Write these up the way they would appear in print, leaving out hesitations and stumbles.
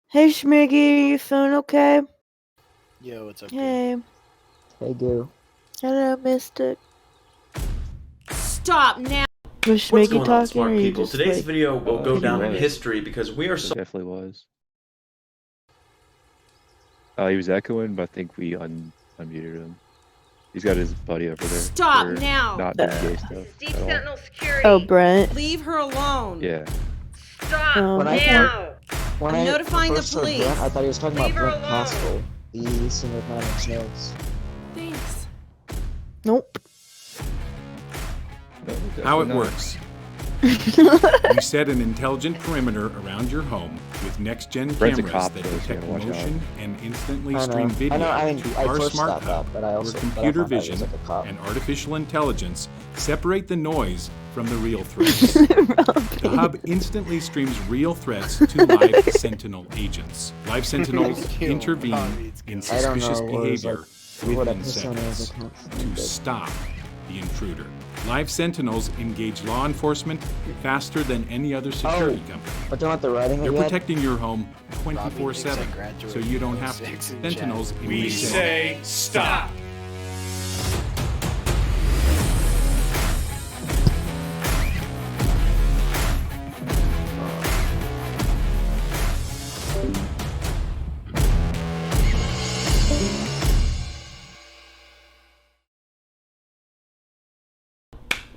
Hey Schmiggy, you feeling okay? Yo, what's up, dude? Hey. Hey, Goo. Hello, Mystic. Stop now! Was What's Schmiggy going on, talking or smart you people? just Today's like... video will go he down in was. history because we are It so definitely was. He was echoing, but I think we unmuted him. He's got his buddy over there. Stop for now! Not doing gay stuff Deep at all. Sentinel security. Oh, Brent. Leave her alone! Yeah. Stop When I now. When I'm notifying the first heard police. Brent, I thought he was talking Leave about her Brent alone. Castle, the singer of Nine Inch Nails. Thanks. Nope. No, How it definitely not. works. You set an intelligent perimeter around your home with next-gen Brent's a cameras cop, that though, so you detect gotta watch motion and instantly I know. stream video I know, I mean, to I our first smart thought hub, that, but I also where but I computer found out he was vision like a cop. and artificial intelligence separate the noise from the real threats. The hub instantly streams real threats to live Sentinel agents. Live Sentinels intervene in I don't suspicious know what is, behavior what a within persona is seconds attached to to. stop the intruder. Live Sentinels engage law enforcement faster than any other security company. But don't have to writing They're it yet? protecting your home 24/7, so you don't have to. Sentinels We say stop.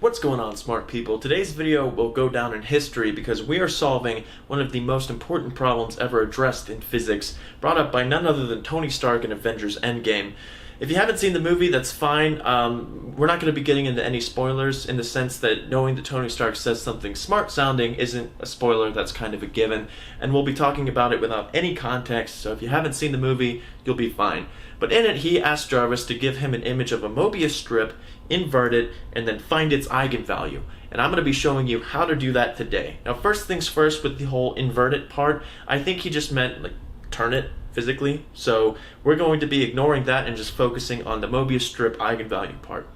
What's going on, smart people? Today's video will go down in history because we are solving one of the most important problems ever addressed in physics, brought up by none other than Tony Stark in Avengers Endgame. If you haven't seen the movie, that's fine. We're not going to be getting into any spoilers in the sense that knowing that Tony Stark says something smart sounding isn't a spoiler, that's kind of a given. And we'll be talking about it without any context, so if you haven't seen the movie, you'll be fine. But in it, he asked Jarvis to give him an image of a Mobius strip, invert it, and then find its eigenvalue. And I'm going to be showing you how to do that today. Now, first things first with the whole invert it part, I think he just meant like turn it physically. So we're going to be ignoring that and just focusing on the Mobius strip eigenvalue part.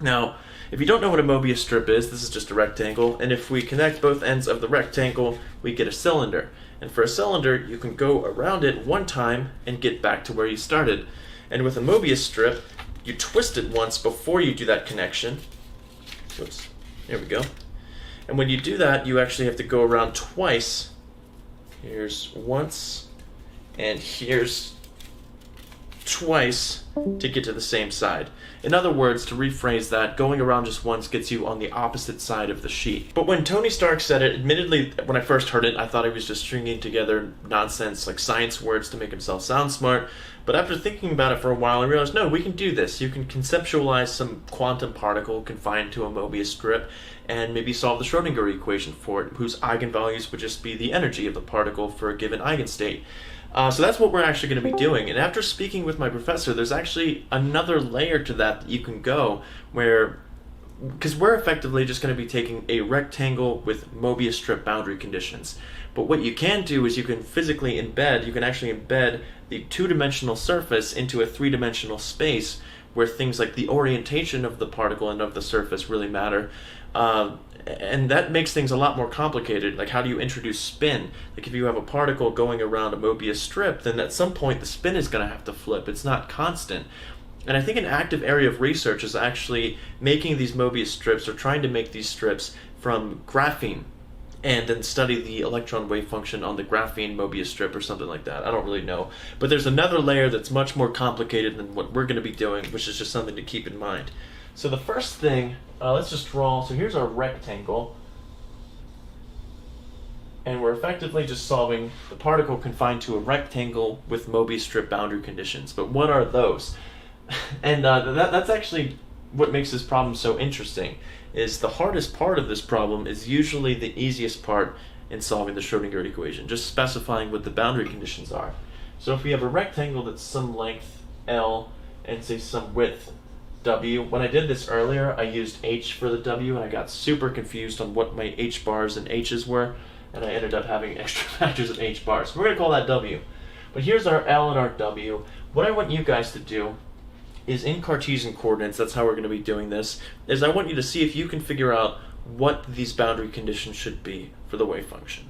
Now, if you don't know what a Mobius strip is, this is just a rectangle, and if we connect both ends of the rectangle, we get a cylinder. And for a cylinder, you can go around it one time and get back to where you started. And with a Mobius strip, you twist it once before you do that connection. Oops, there we go. And when you do that, you actually have to go around twice. Here's once, and here's twice to get to the same side. In other words, to rephrase that, going around just once gets you on the opposite side of the sheet. But when Tony Stark said it, admittedly, when I first heard it, I thought he was just stringing together nonsense like science words to make himself sound smart. But after thinking about it for a while, I realized, no, we can do this. You can conceptualize some quantum particle confined to a Mobius strip and maybe solve the Schrödinger equation for it, whose eigenvalues would just be the energy of the particle for a given eigenstate. So that's what we're actually going to be doing. And after speaking with my professor, there's actually another layer to that you can go where, because we're effectively just going to be taking a rectangle with Mobius strip boundary conditions. But what you can do is you can physically embed, you can actually embed the two-dimensional surface into a three-dimensional space where things like the orientation of the particle and of the surface really matter. And that makes things a lot more complicated. Like, how do you introduce spin? Like, if you have a particle going around a Mobius strip, then at some point the spin is going to have to flip. It's not constant. And I think an active area of research is actually making these Mobius strips, or trying to make these strips from graphene, and then study the electron wave function on the graphene Mobius strip or something like that. I don't really know. But there's another layer that's much more complicated than what we're going to be doing, which is just something to keep in mind. So the first thing, let's just draw. So here's our rectangle. And we're effectively just solving the particle confined to a rectangle with Mobius strip boundary conditions. But what are those? And that's actually what makes this problem so interesting, is the hardest part of this problem is usually the easiest part in solving the Schrödinger equation, just specifying what the boundary conditions are. So if we have a rectangle that's some length L and say some width W, when I did this earlier, I used H for the W and I got super confused on what my H bars and H's were, and I ended up having extra factors of H bars. We're going to call that W. But here's our L and our W. What I want you guys to do is, in Cartesian coordinates, that's how we're going to be doing this, is I want you to see if you can figure out what these boundary conditions should be for the wave function.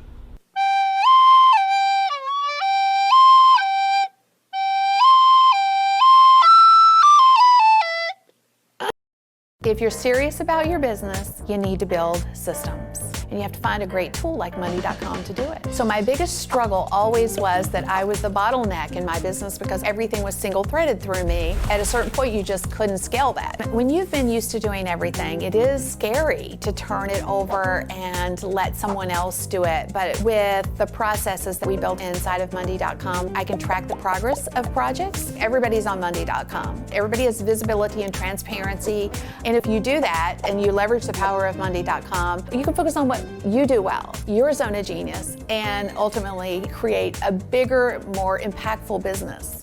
If you're serious about your business, you need to build systems. And you have to find a great tool like money.com to do it. So my biggest struggle always was that I was the bottleneck in my business because everything was single-threaded through me. At a certain point, you just couldn't scale that. When you've been used to doing everything, it is scary to turn it over and let someone else do it. But with the processes that we built inside of money.com, I can track the progress of projects. Everybody's on money.com. Everybody has visibility and transparency. And if you do that and you leverage the power of money.com, you can focus on what you do well, your zone of genius, and ultimately create a bigger, more impactful business.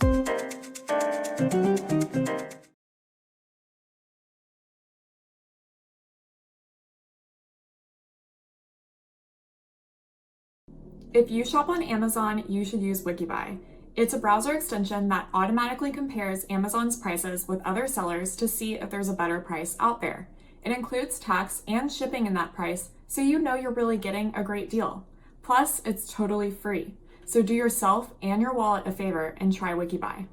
If you shop on Amazon, you should use Wikibuy. It's a browser extension that automatically compares Amazon's prices with other sellers to see if there's a better price out there. It includes tax and shipping in that price, so you know you're really getting a great deal. Plus, it's totally free. So do yourself and your wallet a favor and try Wikibuy.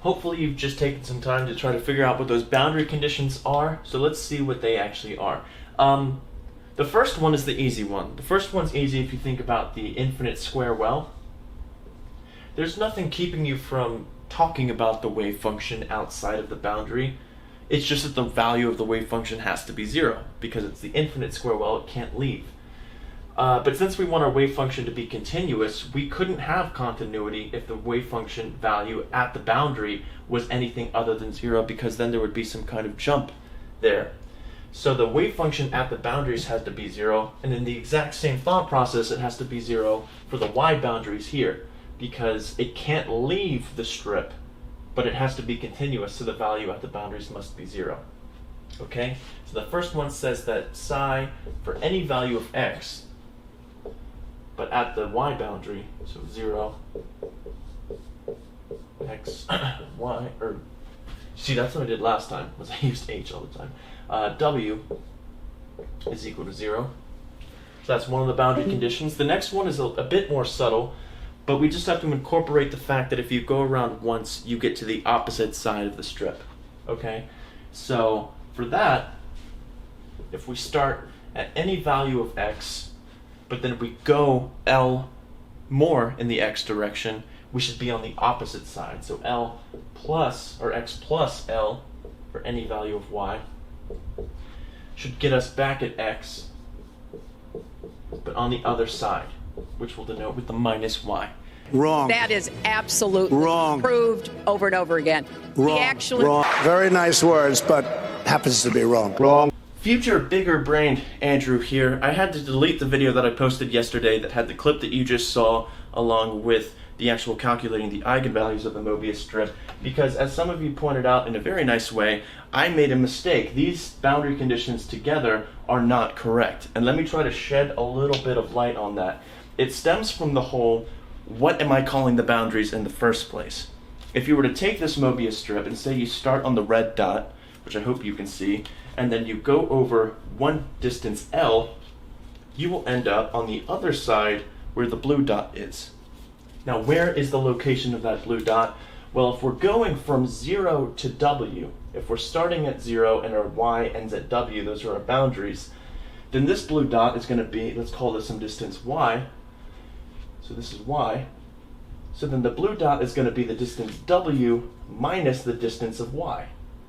Hopefully you've just taken some time to try to figure out what those boundary conditions are, so let's see what they actually are. The first one is the easy one. The first one's easy if you think about the infinite square well. There's nothing keeping you from talking about the wave function outside of the boundary. It's just that the value of the wave function has to be 0, because it's the infinite square well, it can't leave. But since we want our wave function to be continuous, we couldn't have continuity if the wave function value at the boundary was anything other than 0, because then there would be some kind of jump there. So the wave function at the boundaries has to be 0, and in the exact same thought process, it has to be 0 for the y boundaries here, because it can't leave the strip, but it has to be continuous, so the value at the boundaries must be 0. Okay? So the first one says that psi for any value of x, but at the y boundary, so 0, x, y, or, see, that's what I did last time, was I used h all the time. W is equal to 0. So that's one of the boundary conditions. The next one is a bit more subtle, but we just have to incorporate the fact that if you go around once, you get to the opposite side of the strip. Okay? So for that, if we start at any value of x, but then we go L more in the x direction, we should be on the opposite side. So L plus, or x plus L, for any value of y, should get us back at x, but on the other side, which we'll denote with the minus y. Wrong. That is absolutely wrong. Proved over and over again. Wrong. Wrong. Very nice words, but happens to be wrong. Wrong. Future bigger brained Andrew here. I had to delete the video that I posted yesterday that had the clip that you just saw along with the actual calculating the eigenvalues of the Mobius strip, because as some of you pointed out in a very nice way, I made a mistake. These boundary conditions together are not correct. And let me try to shed a little bit of light on that. It stems from the whole, what am I calling the boundaries in the first place? If you were to take this Mobius strip and say you start on the red dot, which I hope you can see, and then you go over one distance L, you will end up on the other side where the blue dot is. Now, where is the location of that blue dot? Well, if we're going from 0 to W, if we're starting at 0 and our y ends at W, those are our boundaries, then this blue dot is going to be, let's call this some distance y. So this is y. So then the blue dot is going to be the distance W minus the distance of y.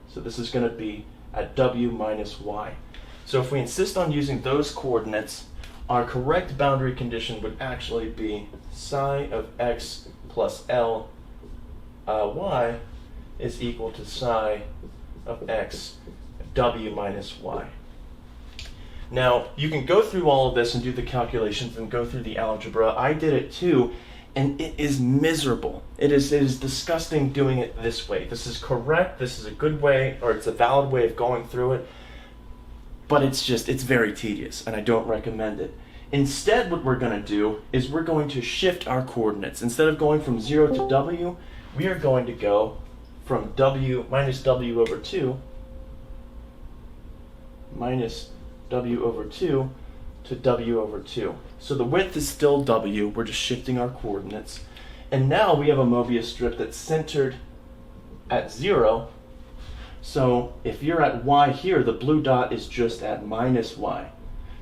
So this is going to be at W minus y. So if we insist on using those coordinates, our correct boundary condition would actually be psi of x plus L y is equal to psi of x W minus y. Now, you can go through all of this and do the calculations and go through the algebra. I did it too, and it is miserable. It is disgusting doing it this way. This is correct, this is a good way, or it's a valid way of going through it, but it's very tedious, and I don't recommend it. Instead, what we're going to do is we're going to shift our coordinates. Instead of going from 0 to W, we are going to go from W minus W over 2 minus W over 2 to w over 2. So the width is still w, we're just shifting our coordinates. And now we have a Mobius strip that's centered at 0. So if you're at y here, the blue dot is just at minus y.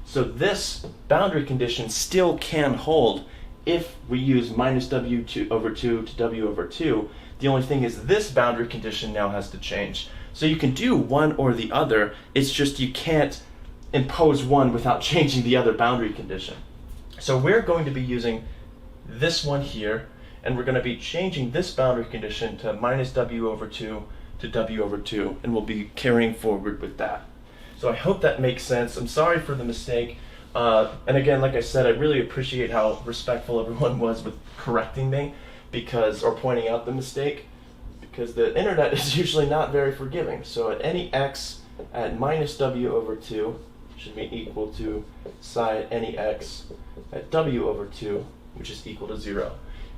So this boundary condition still can hold if we use minus w over 2 to w over 2. The only thing is this boundary condition now has to change. So you can do one or the other, it's just you can't impose one without changing the other boundary condition. So we're going to be using this one here, and we're going to be changing this boundary condition to minus w over 2 to w over 2, and we'll be carrying forward with that. So I hope that makes sense. I'm sorry for the mistake. And again, like I said, I really appreciate how respectful everyone was with correcting me or pointing out the mistake, because the internet is usually not very forgiving. So at any x at minus w over 2 should be equal to psi at any x at w over 2, which is equal to 0.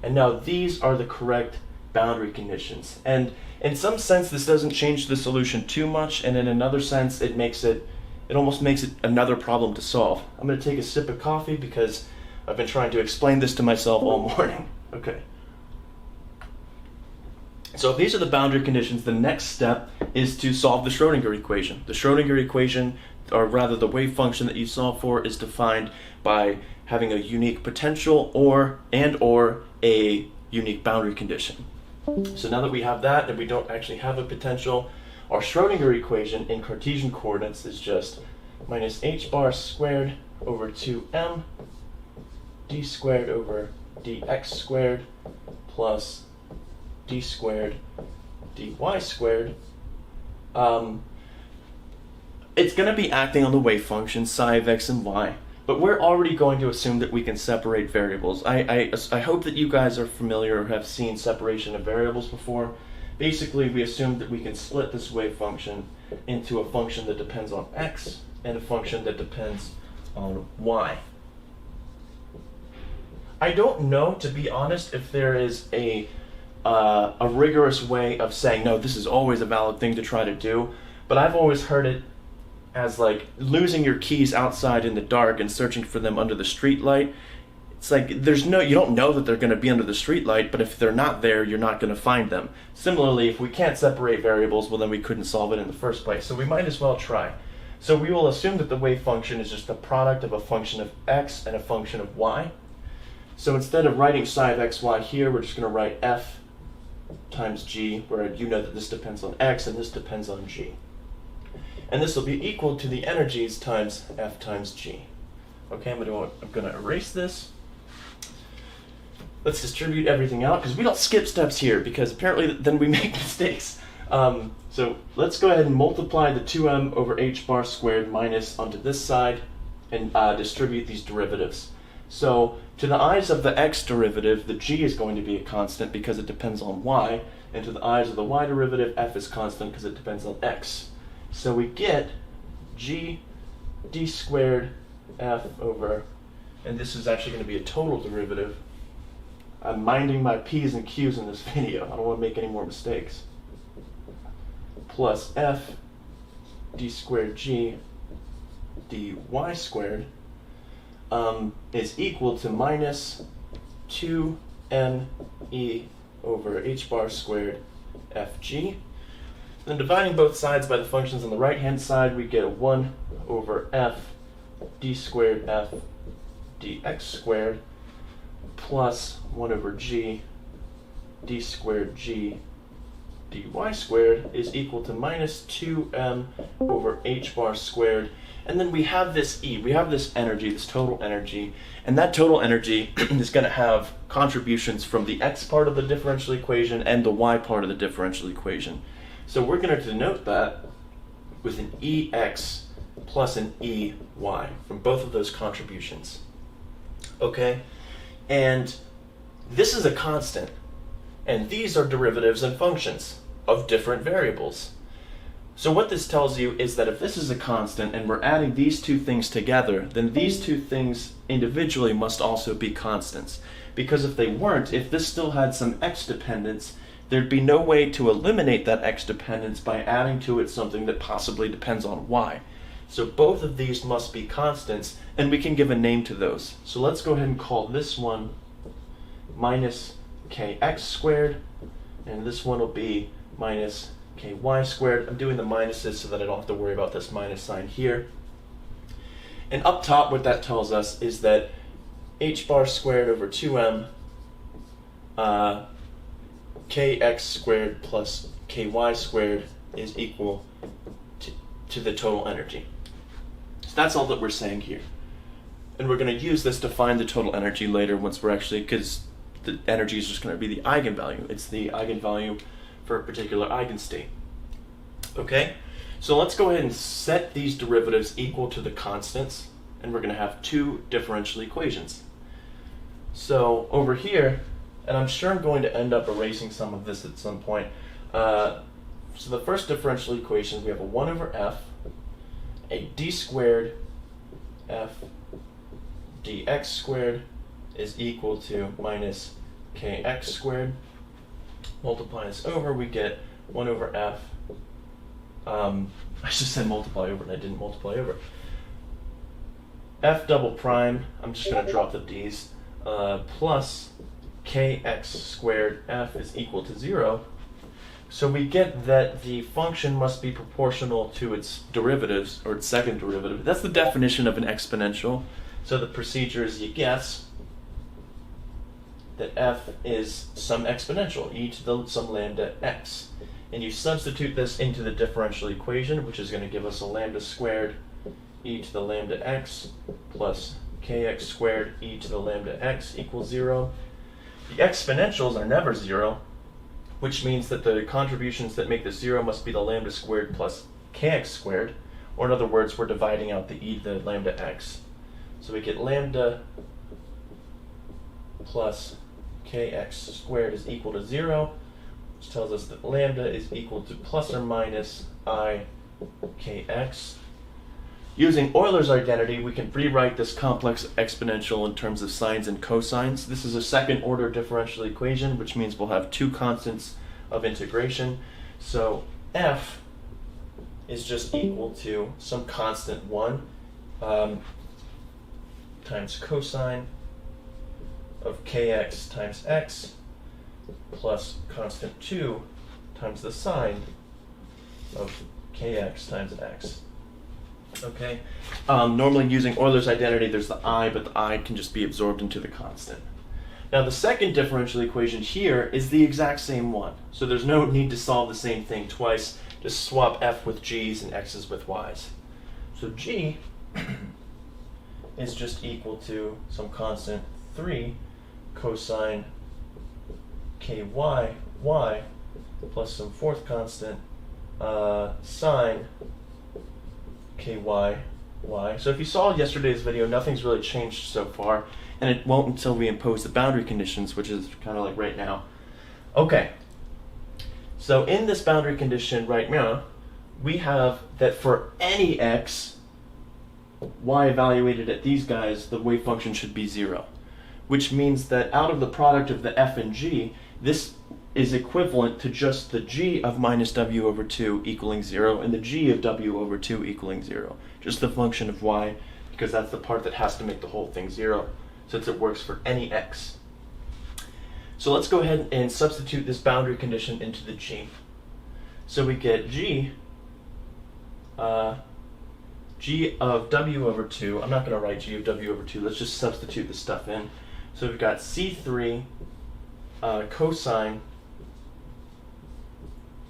And now these are the correct boundary conditions. And in some sense, this doesn't change the solution too much, and in another sense, it almost makes it another problem to solve. I'm going to take a sip of coffee because I've been trying to explain this to myself all morning. Okay. So if these are the boundary conditions, the next step is to solve the Schrodinger equation. The Schrodinger equation, or rather the wave function that you solve for, is defined by having a unique potential or a unique boundary condition. So now that we have that, and we don't actually have a potential, our Schrodinger equation in Cartesian coordinates is just minus h bar squared over 2m d squared over dx squared plus d squared dy squared. It's going to be acting on the wave function psi of x and y, but we're already going to assume that we can separate variables. I hope that you guys are familiar or have seen separation of variables before. Basically, we assume that we can split this wave function into a function that depends on x and a function that depends on y. I don't know, to be honest, if there is a rigorous way of saying, no, this is always a valid thing to try to do, but I've always heard it as like losing your keys outside in the dark and searching for them under the street light. It's like you don't know that they're going to be under the street light, but if they're not there, you're not going to find them. Similarly, if we can't separate variables, well, then we couldn't solve it in the first place, so we might as well try. So we will assume that the wave function is just the product of a function of x and a function of y. So instead of writing psi of xy here, we're just going to write f times g, where you know that this depends on x and this depends on g. And this will be equal to the energies times f times g. Okay, I'm going to erase this. Let's distribute everything out, because we don't skip steps here, because apparently then we make mistakes. So let's go ahead and multiply the 2m over h bar squared minus onto this side and distribute these derivatives. So to the i's of the x derivative, the g is going to be a constant because it depends on y, and to the i's of the y derivative, f is constant because it depends on x. So we get g d squared f over, and this is actually going to be a total derivative. I'm minding my p's and q's in this video. I don't want to make any more mistakes. Plus f d squared g dy squared is equal to minus 2n e over h bar squared fg. Then dividing both sides by the functions on the right hand side, we get a 1 over f d squared f dx squared plus 1 over g d squared g dy squared is equal to minus 2m over h bar squared. And then we have this E, we have this energy, this total energy, and that total energy is going to have contributions from the x part of the differential equation and the y part of the differential equation. So we're going to denote that with an EX plus an EY from both of those contributions. Okay? And this is a constant, and these are derivatives and functions of different variables. So what this tells you is that if this is a constant and we're adding these two things together, then these two things individually must also be constants. Because if they weren't, if this still had some x dependence, there'd be no way to eliminate that x dependence by adding to it something that possibly depends on y. So both of these must be constants, and we can give a name to those. So let's go ahead and call this one minus kx squared, and this one will be minus ky squared. I'm doing the minuses so that I don't have to worry about this minus sign here. And up top, what that tells us is that h bar squared over 2m kx squared plus ky squared is equal to the total energy. So that's all that we're saying here. And we're going to use this to find the total energy later once we're actually, because the energy is just going to be the eigenvalue. It's the eigenvalue for a particular eigenstate. Okay? So let's go ahead and set these derivatives equal to the constants, and we're going to have two differential equations. So over here, and I'm sure I'm going to end up erasing some of this at some point. So the first differential equation, we have a 1 over f, a d squared f dx squared is equal to minus kx squared. Multiply this over, we get 1 over f. I just said multiply over and I didn't multiply over. F double prime, I'm just going to drop the d's, plus kx squared f is equal to 0. So we get that the function must be proportional to its derivatives, or its second derivative. That's the definition of an exponential. So the procedure is you guess that f is some exponential, e to the some lambda x. And you substitute this into the differential equation, which is going to give us a lambda squared e to the lambda x plus kx squared e to the lambda x equals 0. The exponentials are never 0, which means that the contributions that make this 0 must be the lambda squared plus kx squared, or in other words, we're dividing out the e to the lambda x. So we get lambda plus kx squared is equal to 0, which tells us that lambda is equal to plus or minus I kx. Using Euler's identity, we can rewrite this complex exponential in terms of sines and cosines. This is a second order differential equation, which means we'll have two constants of integration. So f is just equal to some constant 1 times cosine of kx times x plus constant 2 times the sine of kx times x. Okay. Normally using Euler's identity, there's the I, but the I can just be absorbed into the constant. Now the second differential equation here is the exact same one. So there's no need to solve the same thing twice. Just swap f with g's and x's with y's. So g is just equal to some constant 3 cosine ky y plus some fourth constant sine ky y. So if you saw yesterday's video, nothing's really changed so far, and it won't until we impose the boundary conditions, which is kind of like right now. Okay, so in this boundary condition right now, we have that for any x, y evaluated at these guys, the wave function should be 0, which means that out of the product of the f and g, this is equivalent to just the g of minus w over 2 equaling 0 and the g of w over 2 equaling 0. Just the function of y, because that's the part that has to make the whole thing 0, since it works for any x. So let's go ahead and substitute this boundary condition into the g. So we get g of w over 2. I'm not going to write g of w over 2. Let's just substitute this stuff in. So we've got c3 cosine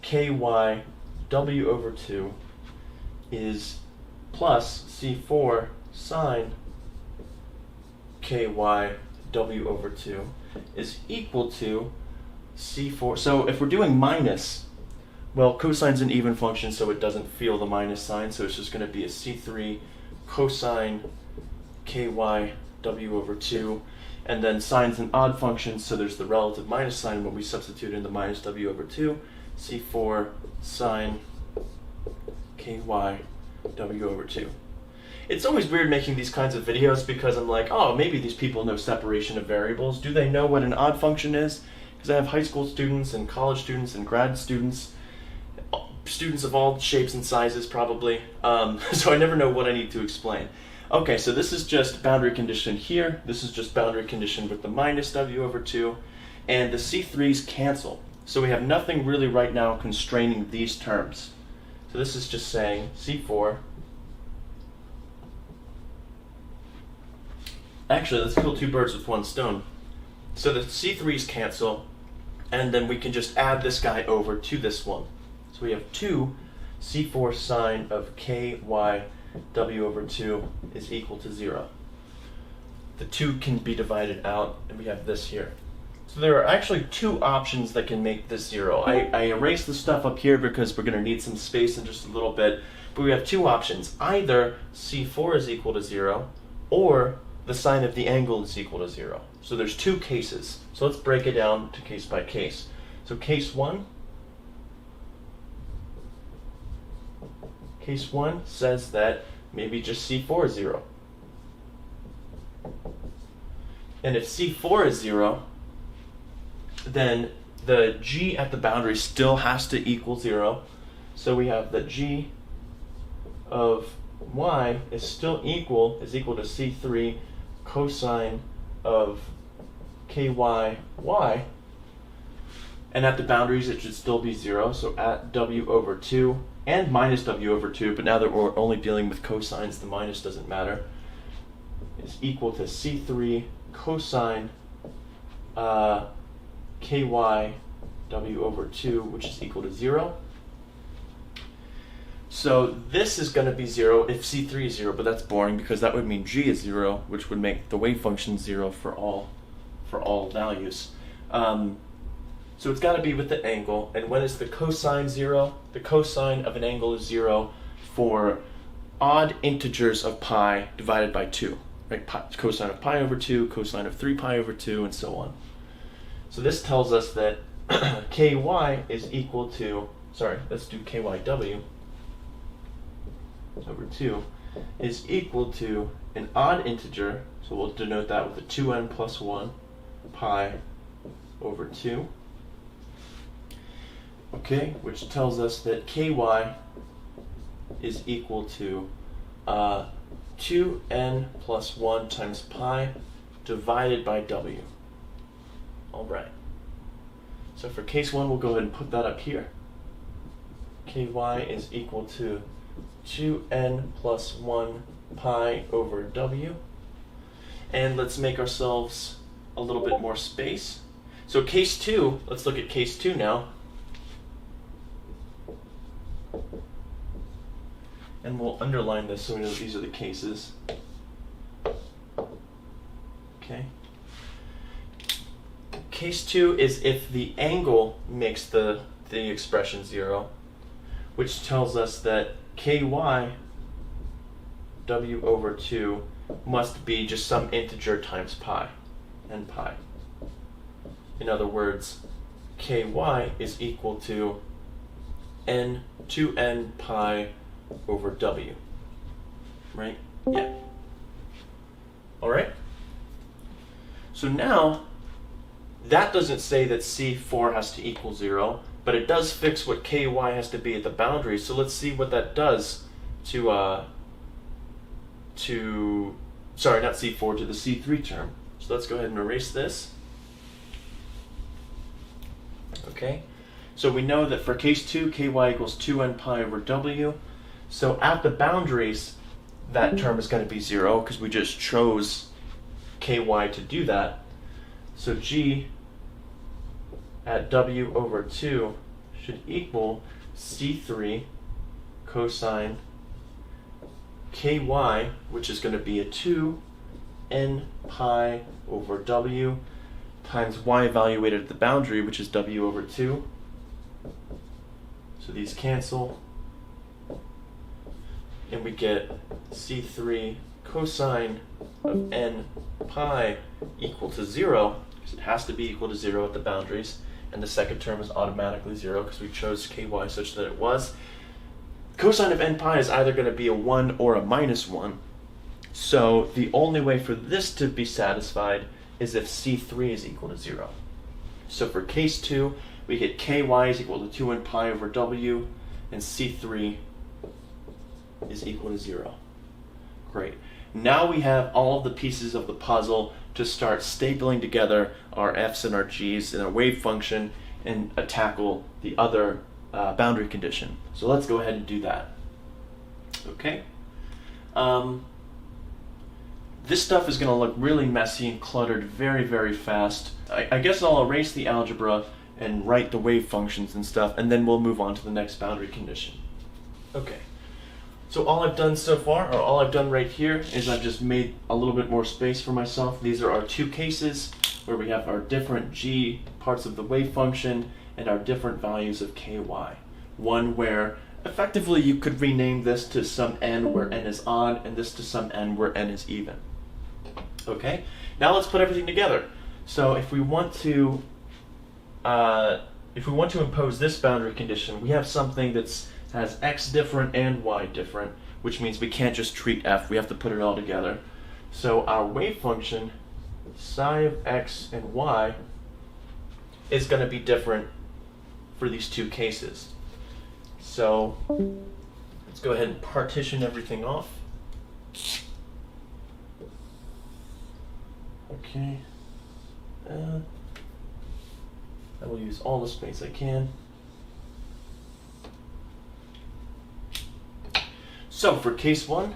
ky w over 2 is plus c4 sine ky w over 2 is equal to c4. So if we're doing minus, well, cosine's an even function, so it doesn't feel the minus sign, so it's just going to be a c3 cosine ky w over 2. And then sine's an odd function, so there's the relative minus sign when we substitute in the minus w over 2, c4 sine ky w over 2. It's always weird making these kinds of videos because I'm like, oh, maybe these people know separation of variables. Do they know what an odd function is? Because I have high school students and college students and grad students. students of all shapes and sizes probably, so I never know what I need to explain. Okay, so this is just boundary condition here. This is just boundary condition with the minus W over 2. And the C3s cancel. So we have nothing really right now constraining these terms. So this is just saying C4. Actually, let's kill two birds with one stone. So the C3s cancel, and then we can just add this guy over to this one. So we have 2 C4 sine of KY W over 2 is equal to 0. The 2 can be divided out, and we have this here. So there are actually 2 options that can make this 0. I erased the stuff up here because we're going to need some space in just a little bit, but we have 2 options. Either C4 is equal to 0, or the sine of the angle is equal to 0. So there's 2 cases. So let's break it down to case by case. So case 1 says that maybe just C4 is 0. And if C4 is 0, then the G at the boundary still has to equal 0. So we have that G of Y is equal to C3 cosine of KY Y. And at the boundaries it should still be 0. So at W over 2 and minus W over 2, but now that we're only dealing with cosines, the minus doesn't matter, is equal to C3 cosine KY W over 2, which is equal to 0. So this is going to be 0 if C3 is 0, but that's boring because that would mean G is 0, which would make the wave function 0 for all values. So it's got to be with the angle. And when is the cosine 0? The cosine of an angle is 0 for odd integers of pi divided by 2. Right? Cosine of pi over 2, cosine of 3 pi over 2, and so on. So this tells us that ky is equal to, let's do kyw over 2 is equal to an odd integer, so we'll denote that with a 2n plus 1 pi over 2. Okay, which tells us that ky is equal to 2n plus 1 times pi divided by w. Alright. So for case 1, we'll go ahead and put that up here. Ky is equal to 2n plus 1 pi over w. And let's make ourselves a little bit more space. So case 2, let's look at case 2 now. And we'll underline this so we know that these are the cases. Okay. Case 2 is if the angle makes the expression 0, which tells us that ky w over 2 must be just some integer times pi, n pi. In other words, ky is equal to 2n pi over w. Right? Yeah. Alright? So now, that doesn't say that C4 has to equal 0, but it does fix what ky has to be at the boundary. So let's see what that does to not C4, to the C3 term. So let's go ahead and erase this. Okay, so we know that for case 2, ky equals 2n pi over w. So at the boundaries, that term is going to be 0 because we just chose ky to do that. So G at w over 2 should equal C3 cosine ky, which is going to be a 2n pi over w times y evaluated at the boundary, which is w over 2. So these cancel, and we get C3 cosine of n pi equal to 0, because it has to be equal to 0 at the boundaries, and the second term is automatically 0 because we chose ky such that it was. Cosine of n pi is either going to be a 1 or a minus 1, so the only way for this to be satisfied is if C3 is equal to 0. So for case 2, we get ky is equal to 2n pi over w, and C3 is equal to 0. Great. Now we have all of the pieces of the puzzle to start stapling together our f's and our g's in a wave function and tackle the other boundary condition. So let's go ahead and do that. Okay. This stuff is going to look really messy and cluttered very, very fast. I guess I'll erase the algebra and write the wave functions and stuff, and then we'll move on to the next boundary condition. Okay. So all I've done so far, or all I've done right here, is I've just made a little bit more space for myself. These are our two cases where we have our different g parts of the wave function and our different values of ky. One where effectively you could rename this to some n where n is odd and this to some n where n is even. Okay, now let's put everything together. So if we want to impose this boundary condition, we have something that's has x different and y different, which means we can't just treat f, we have to put it all together. So our wave function, psi of x and y, is going to be different for these two cases. So let's go ahead and partition everything off. Okay. I will use all the space I can. So for case 1,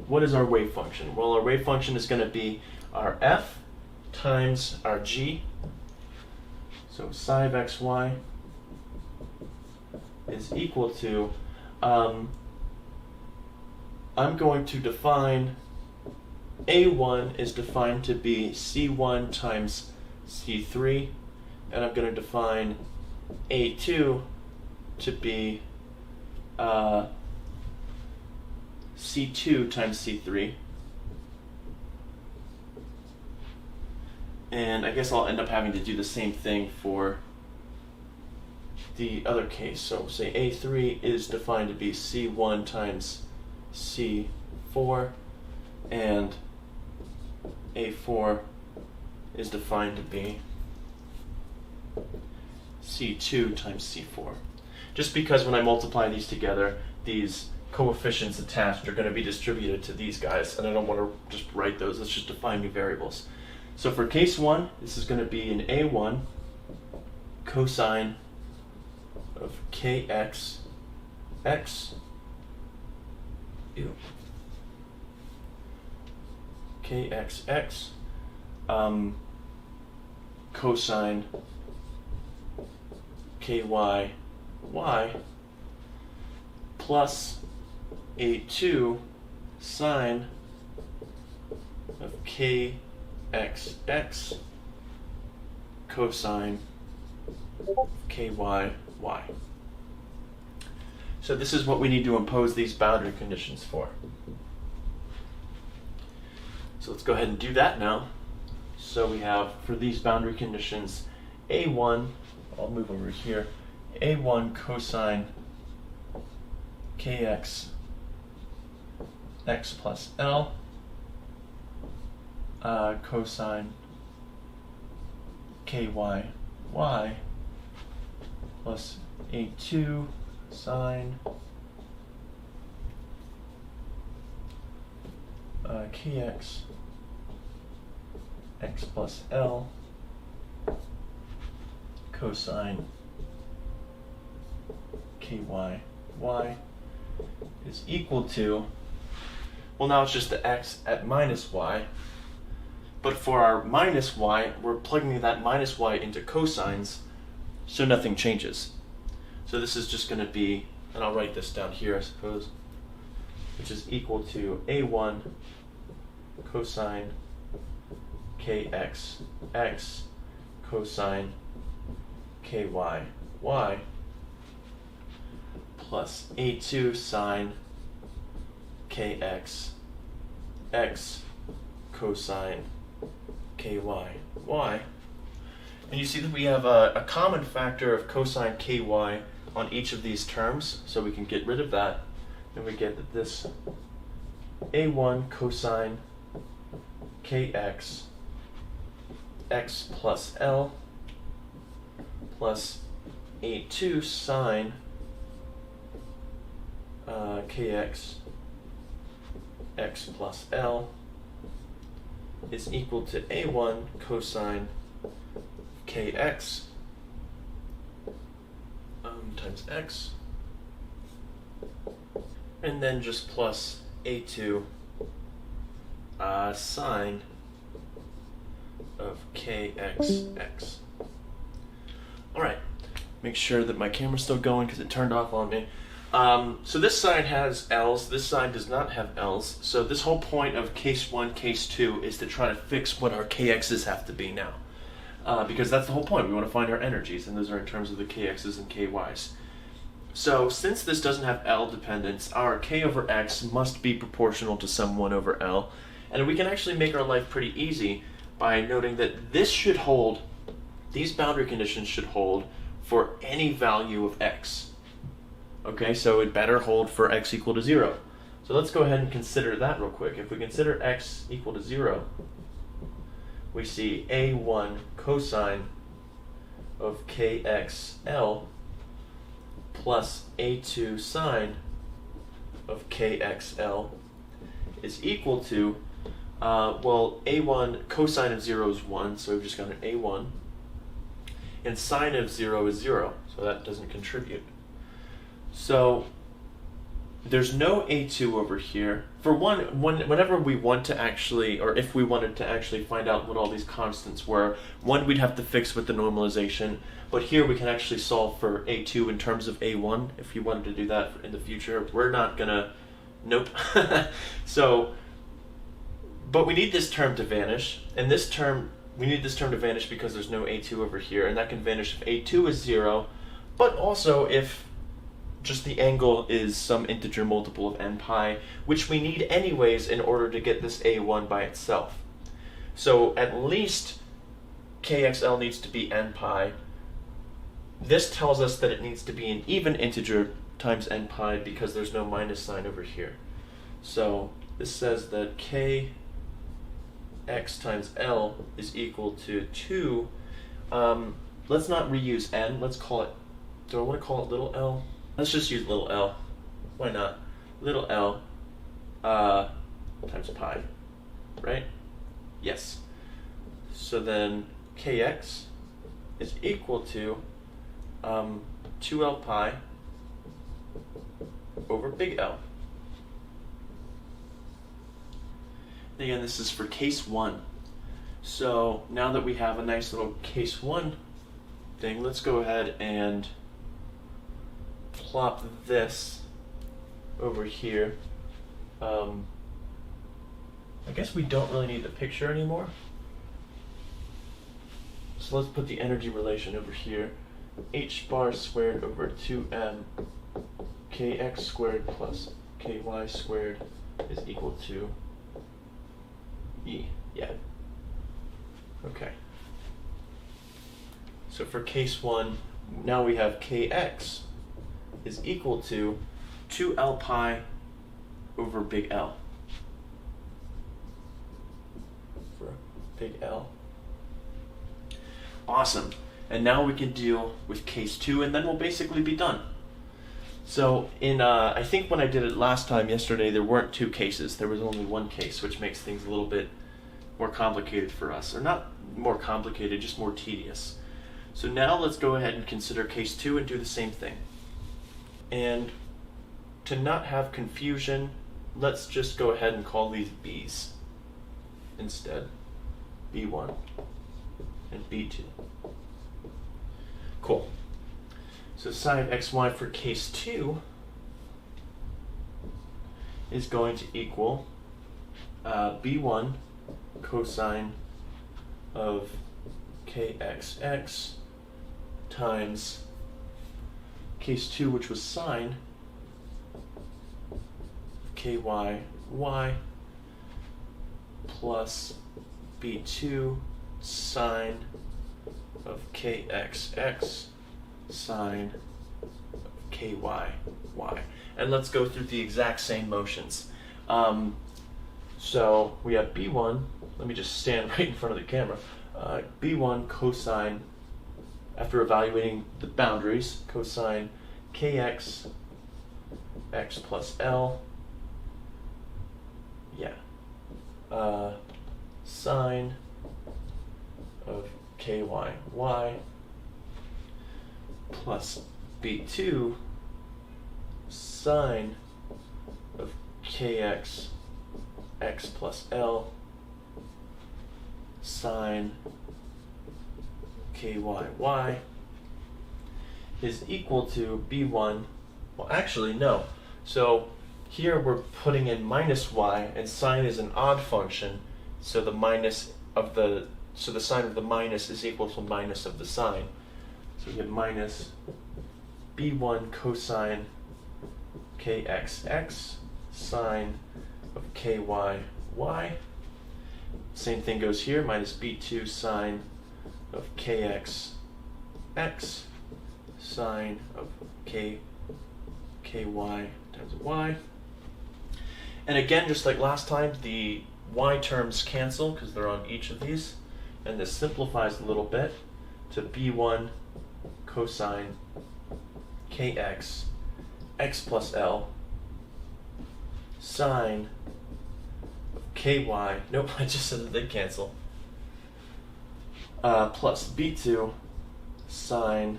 what is our wave function? Well, our wave function is going to be our f times our g. So psi of xy is equal to, I'm going to define A1 is defined to be C1 times C3, and I'm going to define A2 to be C2 times C3. And I guess I'll end up having to do the same thing for the other case. So say A3 is defined to be C1 times C4, and A4 is defined to be C2 times C4. Just because when I multiply these together, these coefficients attached are going to be distributed to these guys, and I don't want to just write those. Let's just define new variables. So for case 1, this is going to be an A1 cosine of kx x kxx cosine ky y plus A2 sine of kxx cosine ky y. So this is what we need to impose these boundary conditions for. So let's go ahead and do that now. So we have, for these boundary conditions, A1, I'll move over here, A1 cosine kx x plus L cosine ky y plus A2 sine kx x plus L cosine ky y is equal to, well, now it's just the x at minus y, but for our minus y, we're plugging that minus y into cosines, so nothing changes. So this is just going to be, and I'll write this down here, I suppose, which is equal to A1 cosine kx x cosine ky y plus A2 sine kx x cosine ky y. And you see that we have a common factor of cosine ky on each of these terms, so we can get rid of that, and we get that this A1 cosine kx x plus L plus A2 sine kx x plus L is equal to A1 cosine kx times x, and then just plus A2 sine of kxx. Alright, make sure that my camera's still going because it turned off on me. So this side has L's, this side does not have L's, so this whole point of case 1, case 2 is to try to fix what our kx's have to be now. Because that's the whole point, we want to find our energies, and those are in terms of the kx's and ky's. So since this doesn't have L dependence, our k over x must be proportional to some 1 over L, and we can actually make our life pretty easy by noting that this should hold, these boundary conditions should hold for any value of x. Okay, so it better hold for x equal to 0. So let's go ahead and consider that real quick. If we consider x equal to 0, we see A1 cosine of kxl plus A2 sine of kxl is equal to, well, A1 cosine of 0 is 1, so we've just got an A1, and sine of 0 is 0, so that doesn't contribute. So there's no A2 over here. For whenever we want to actually, or if we wanted to actually find out what all these constants were, one we'd have to fix with the normalization, but here we can actually solve for A2 in terms of A1 if you wanted to do that in the future. We're not gonna, nope. So, but we need this term to vanish, and this term, we need this term to vanish because there's no A2 over here, and that can vanish if A2 is 0, but also if just the angle is some integer multiple of n pi, which we need anyways in order to get this A1 by itself. So at least kxl needs to be n pi. This tells us that it needs to be an even integer times n pi because there's no minus sign over here. So this says that kx times l is equal to 2. Let's not reuse n, let's call it, do I want to call it little l? Let's just use little l. Why not? Little l times pi, right? Yes. So then kx is equal to 2l pi over big L. Again, this is for case 1. So now that we have a nice little case 1 thing, let's go ahead and plop this over here. I guess we don't really need the picture anymore. So let's put the energy relation over here. H bar squared over 2m kx squared plus ky squared is equal to E. Yeah. Okay. So for case 1, now we have kx is equal to 2l pi over big L. For big L. Awesome. And now we can deal with case 2, and then we'll basically be done. So in, I think when I did it last time, yesterday, there weren't 2 cases. There was only 1 case, which makes things a little bit more complicated for us. Or not more complicated, just more tedious. So now let's go ahead and consider case 2 and do the same thing. And to not have confusion, let's just go ahead and call these B's instead. B1 and B2. Cool. So sine of xy for case 2 is going to equal B1 cosine of kxx times case 2, which was sine kyy plus B2 sine of kxx sine of kyy. And let's go through the exact same motions. So we have B1, let me just stand right in front of the camera, B1 cosine after evaluating the boundaries, cosine kx x plus L, sine of ky y plus b2 sine of kx x plus L sine ky y is equal to b1. Well, actually, no. So here we're putting in minus y, and sine is an odd function, so the sign of the minus is equal to minus of the sine. So we get minus b1 cosine kxx sine of ky y. Same thing goes here, minus b2 sine of kx x sine of ky times y. And again, just like last time, the y terms cancel because they're on each of these, and this simplifies a little bit to b1 cosine kx x plus L sine of ky, nope, I just said that they cancel, plus b2 sine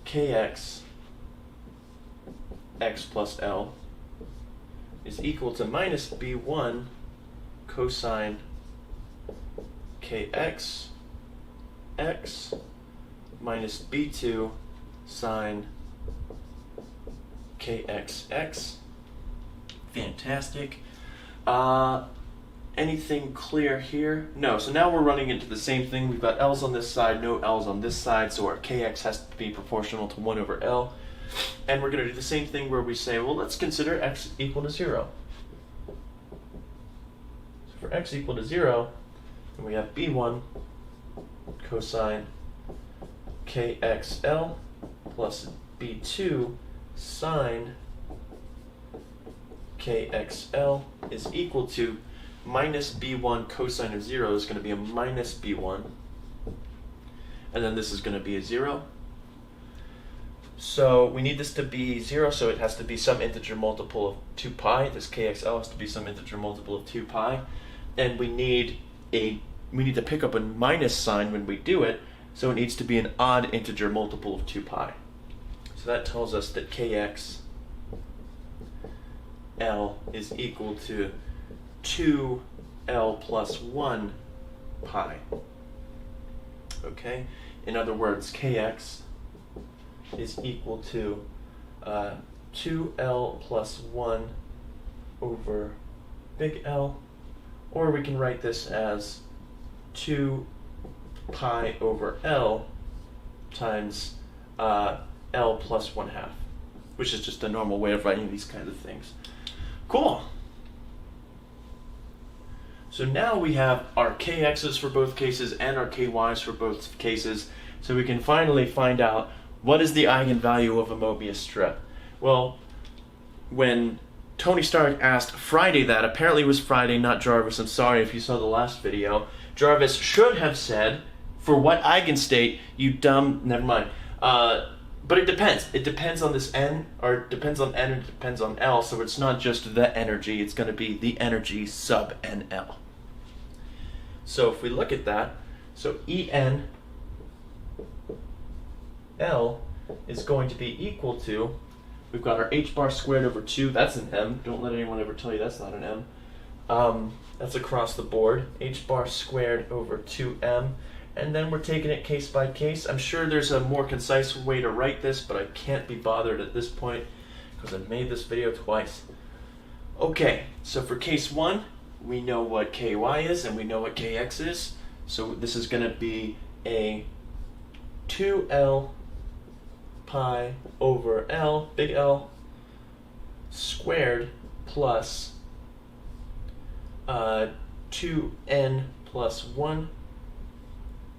kx x plus L is equal to minus b1 cosine kx x minus b2 sine kxx. Fantastic. Anything clear here? No. So now we're running into the same thing. We've got L's on this side, no L's on this side, so our kx has to be proportional to 1 over L. And we're going to do the same thing where we say, well, let's consider x equal to 0. So for x equal to 0, then we have b1 cosine kxl plus b2 sine kxl is equal to minus b1 cosine of 0 is going to be a minus b1, and then this is going to be a 0. So we need this to be 0, so it has to be some integer multiple of 2 pi. This kxl has to be some integer multiple of 2 pi, and we need to pick up a minus sign when we do it, so it needs to be an odd integer multiple of 2 pi. So that tells us that kxl is equal to 2l plus 1 pi. Okay? In other words, kx is equal to 2l plus 1 over big L, or we can write this as 2 pi over L times L plus 1/2, which is just a normal way of writing these kinds of things. Cool. So now we have our kx's for both cases and our ky's for both cases, so we can finally find out what is the eigenvalue of a Mobius strip. Well, when Tony Stark asked Friday that, apparently it was Friday, not Jarvis, I'm sorry if you saw the last video, Jarvis should have said, for what eigenstate, you dumb, never mind. But it depends. It depends on this n, or it depends on n, and it depends on L, so it's not just the energy, it's going to be the energy sub NL. So if we look at that, so En L is going to be equal to, we've got our h bar squared over 2, that's an m, don't let anyone ever tell you that's not an m. That's across the board, h bar squared over 2m, and then we're taking it case by case. I'm sure there's a more concise way to write this, but I can't be bothered at this point because I've made this video twice. Okay, so for case 1, we know what ky is and we know what kx is, so this is going to be a 2l pi over L, big L, squared plus 2n plus 1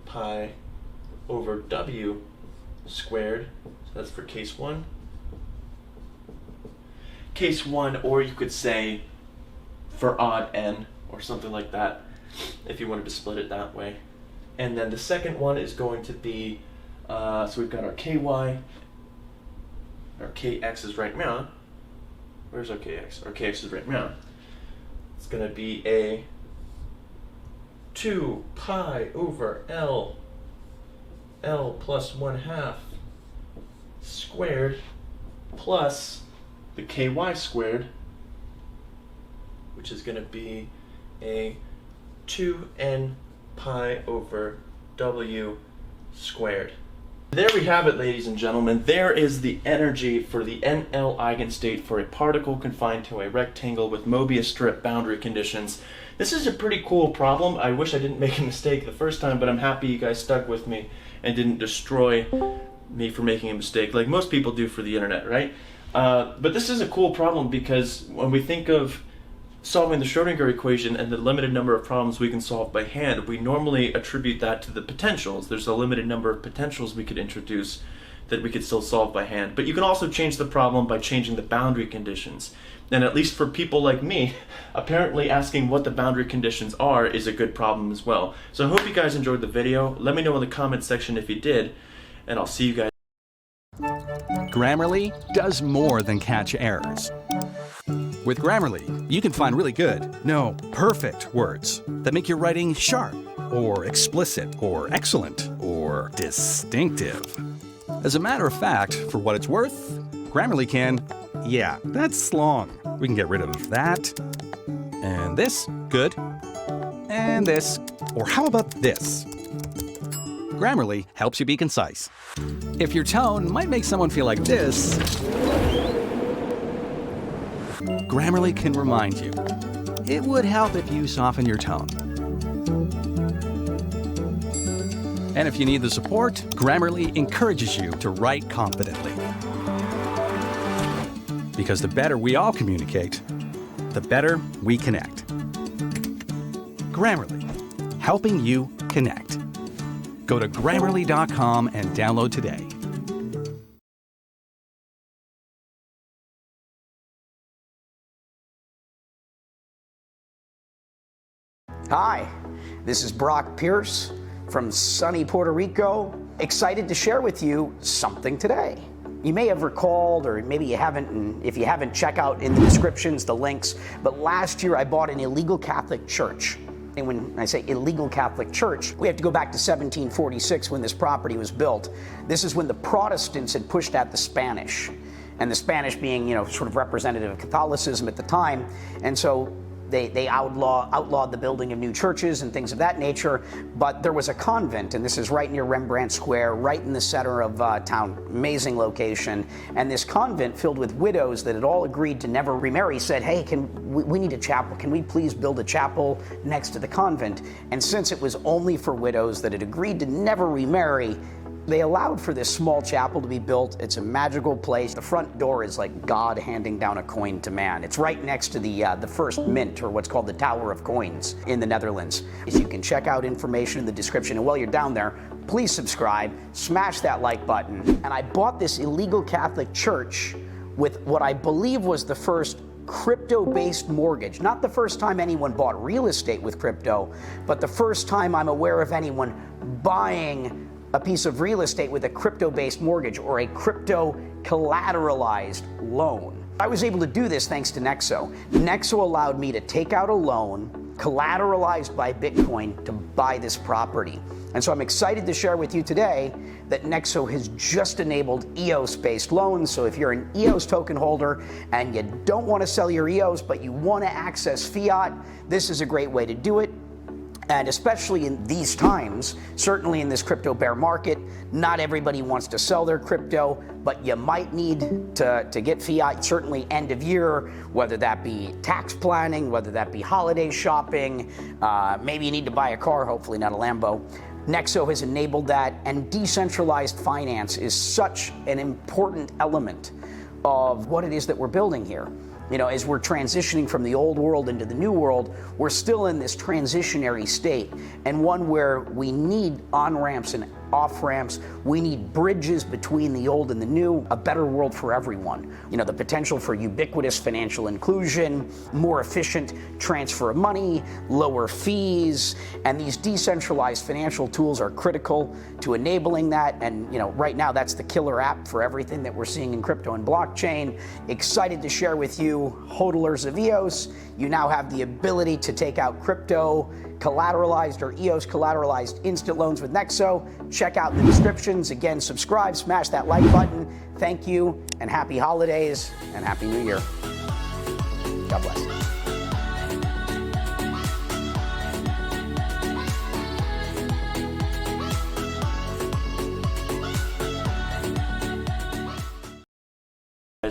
pi over W squared. So that's for case 1. Case 1, or you could say for odd n, or something like that, if you wanted to split it that way. And then the second one is going to be So we've got our KY, our KX is right now. Where's our KX? Our KX is right now. It's going to be a 2 pi over L plus 1/2 squared plus the KY squared, which is going to be a 2n pi over W squared. There we have it, ladies and gentlemen. There is the energy for the NL eigenstate for a particle confined to a rectangle with Mobius strip boundary conditions. This is a pretty cool problem. I wish I didn't make a mistake the first time, but I'm happy you guys stuck with me and didn't destroy me for making a mistake like most people do for the internet, right? But this is a cool problem because when we think of solving the Schrodinger equation and the limited number of problems we can solve by hand, we normally attribute that to the potentials. There's a limited number of potentials we could introduce that we could still solve by hand. But you can also change the problem by changing the boundary conditions. And at least for people like me, apparently asking what the boundary conditions are is a good problem as well. So I hope you guys enjoyed the video. Let me know in the comments section if you did, and I'll see you guys. Grammarly does more than catch errors. With Grammarly, you can find really good, no, perfect words that make your writing sharp, or explicit, or excellent, or distinctive. As a matter of fact, for what it's worth, Grammarly can, yeah, that's long. We can get rid of that, and this, good, and this, or how about this? Grammarly helps you be concise. If your tone might make someone feel like this, Grammarly can remind you. It would help if you soften your tone. And if you need the support, Grammarly encourages you to write confidently. Because the better we all communicate, the better we connect. Grammarly, helping you connect. Go to Grammarly.com and download today. Hi, this is Brock Pierce from sunny Puerto Rico, excited to share with you something today. You may have recalled, or maybe you haven't, and if you haven't, check out in the descriptions the links, but last year I bought an illegal Catholic church. And when I say illegal Catholic church, we have to go back to 1746 when this property was built. This is when the Protestants had pushed out the Spanish, and the Spanish being, sort of representative of Catholicism at the time, and so they outlawed the building of new churches and things of that nature, but there was a convent, and this is right near Rembrandt Square, right in the center of town, amazing location, and this convent filled with widows that had all agreed to never remarry said, hey, we need a chapel, can we please build a chapel next to the convent? And since it was only for widows that had agreed to never remarry, they allowed for this small chapel to be built. It's a magical place. The front door is like God handing down a coin to man. It's right next to the first mint, or what's called the Tower of Coins in the Netherlands. You can check out information in the description, and while you're down there, please subscribe, smash that like button. And I bought this illegal Catholic church with what I believe was the first crypto-based mortgage. Not the first time anyone bought real estate with crypto, but the first time I'm aware of anyone buying a piece of real estate with a crypto-based mortgage or a crypto-collateralized loan. I was able to do this thanks to Nexo. Nexo allowed me to take out a loan collateralized by Bitcoin to buy this property. And so I'm excited to share with you today that Nexo has just enabled EOS-based loans. So if you're an EOS token holder and you don't want to sell your EOS, but you want to access fiat, this is a great way to do it. And especially in these times, certainly in this crypto bear market, not everybody wants to sell their crypto, but you might need to get fiat, certainly end of year, whether that be tax planning, whether that be holiday shopping, maybe you need to buy a car, hopefully not a Lambo. Nexo has enabled that, and decentralized finance is such an important element of what it is that we're building here. You know, as we're transitioning from the old world into the new world, we're still in this transitionary state, and one where we need on-ramps and off-ramps. We need bridges between the old and the new, a better world for everyone. You know, the potential for ubiquitous financial inclusion, more efficient transfer of money, lower fees, and these decentralized financial tools are critical to enabling that. And, you know, right now that's the killer app for everything that we're seeing in crypto and blockchain. Excited to share with you, hodlers of EOS, you now have the ability to take out crypto collateralized or EOS collateralized instant loans with Nexo. Check out the descriptions. Again, subscribe, smash that like button. Thank you, and happy holidays, and happy New Year. God bless.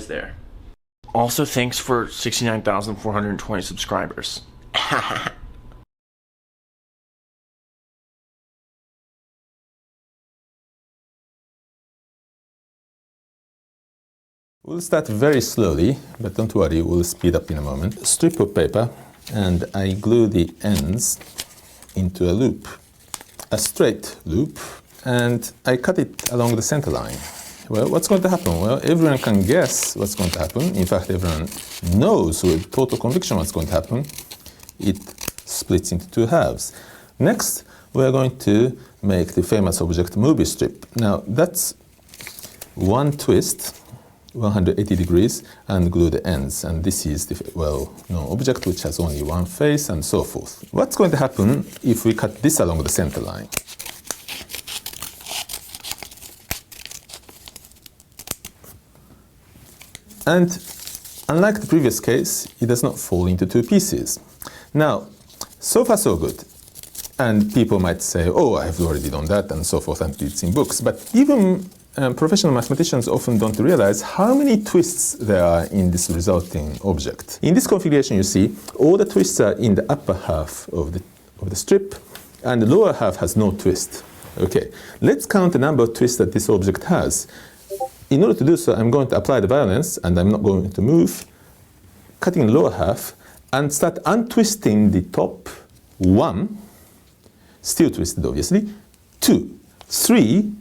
There. Also, thanks for 69,420 subscribers. We'll start very slowly, but don't worry, we'll speed up in a moment. A strip of paper, and I glue the ends into a loop, a straight loop, and I cut it along the center line. Well, what's going to happen? Well, everyone can guess what's going to happen. In fact, everyone knows with total conviction what's going to happen. It splits into two halves. Next, we're going to make the famous object movie strip. Now, that's one twist, 180 degrees, and glue the ends. And this is the well-known object which has only one face and so forth. What's going to happen if we cut this along the center line? And unlike the previous case, it does not fall into two pieces. Now, so far so good. And people might say, oh, I have already done that, and so forth, and it's in books. But even professional mathematicians often don't realize how many twists there are in this resulting object. In this configuration, you see, all the twists are in the upper half of the strip, and the lower half has no twist. Okay, let's count the number of twists that this object has. In order to do so, I'm going to apply the violence, and I'm not going to move, cutting the lower half, and start untwisting the top. 1, still twisted obviously, 2, 3,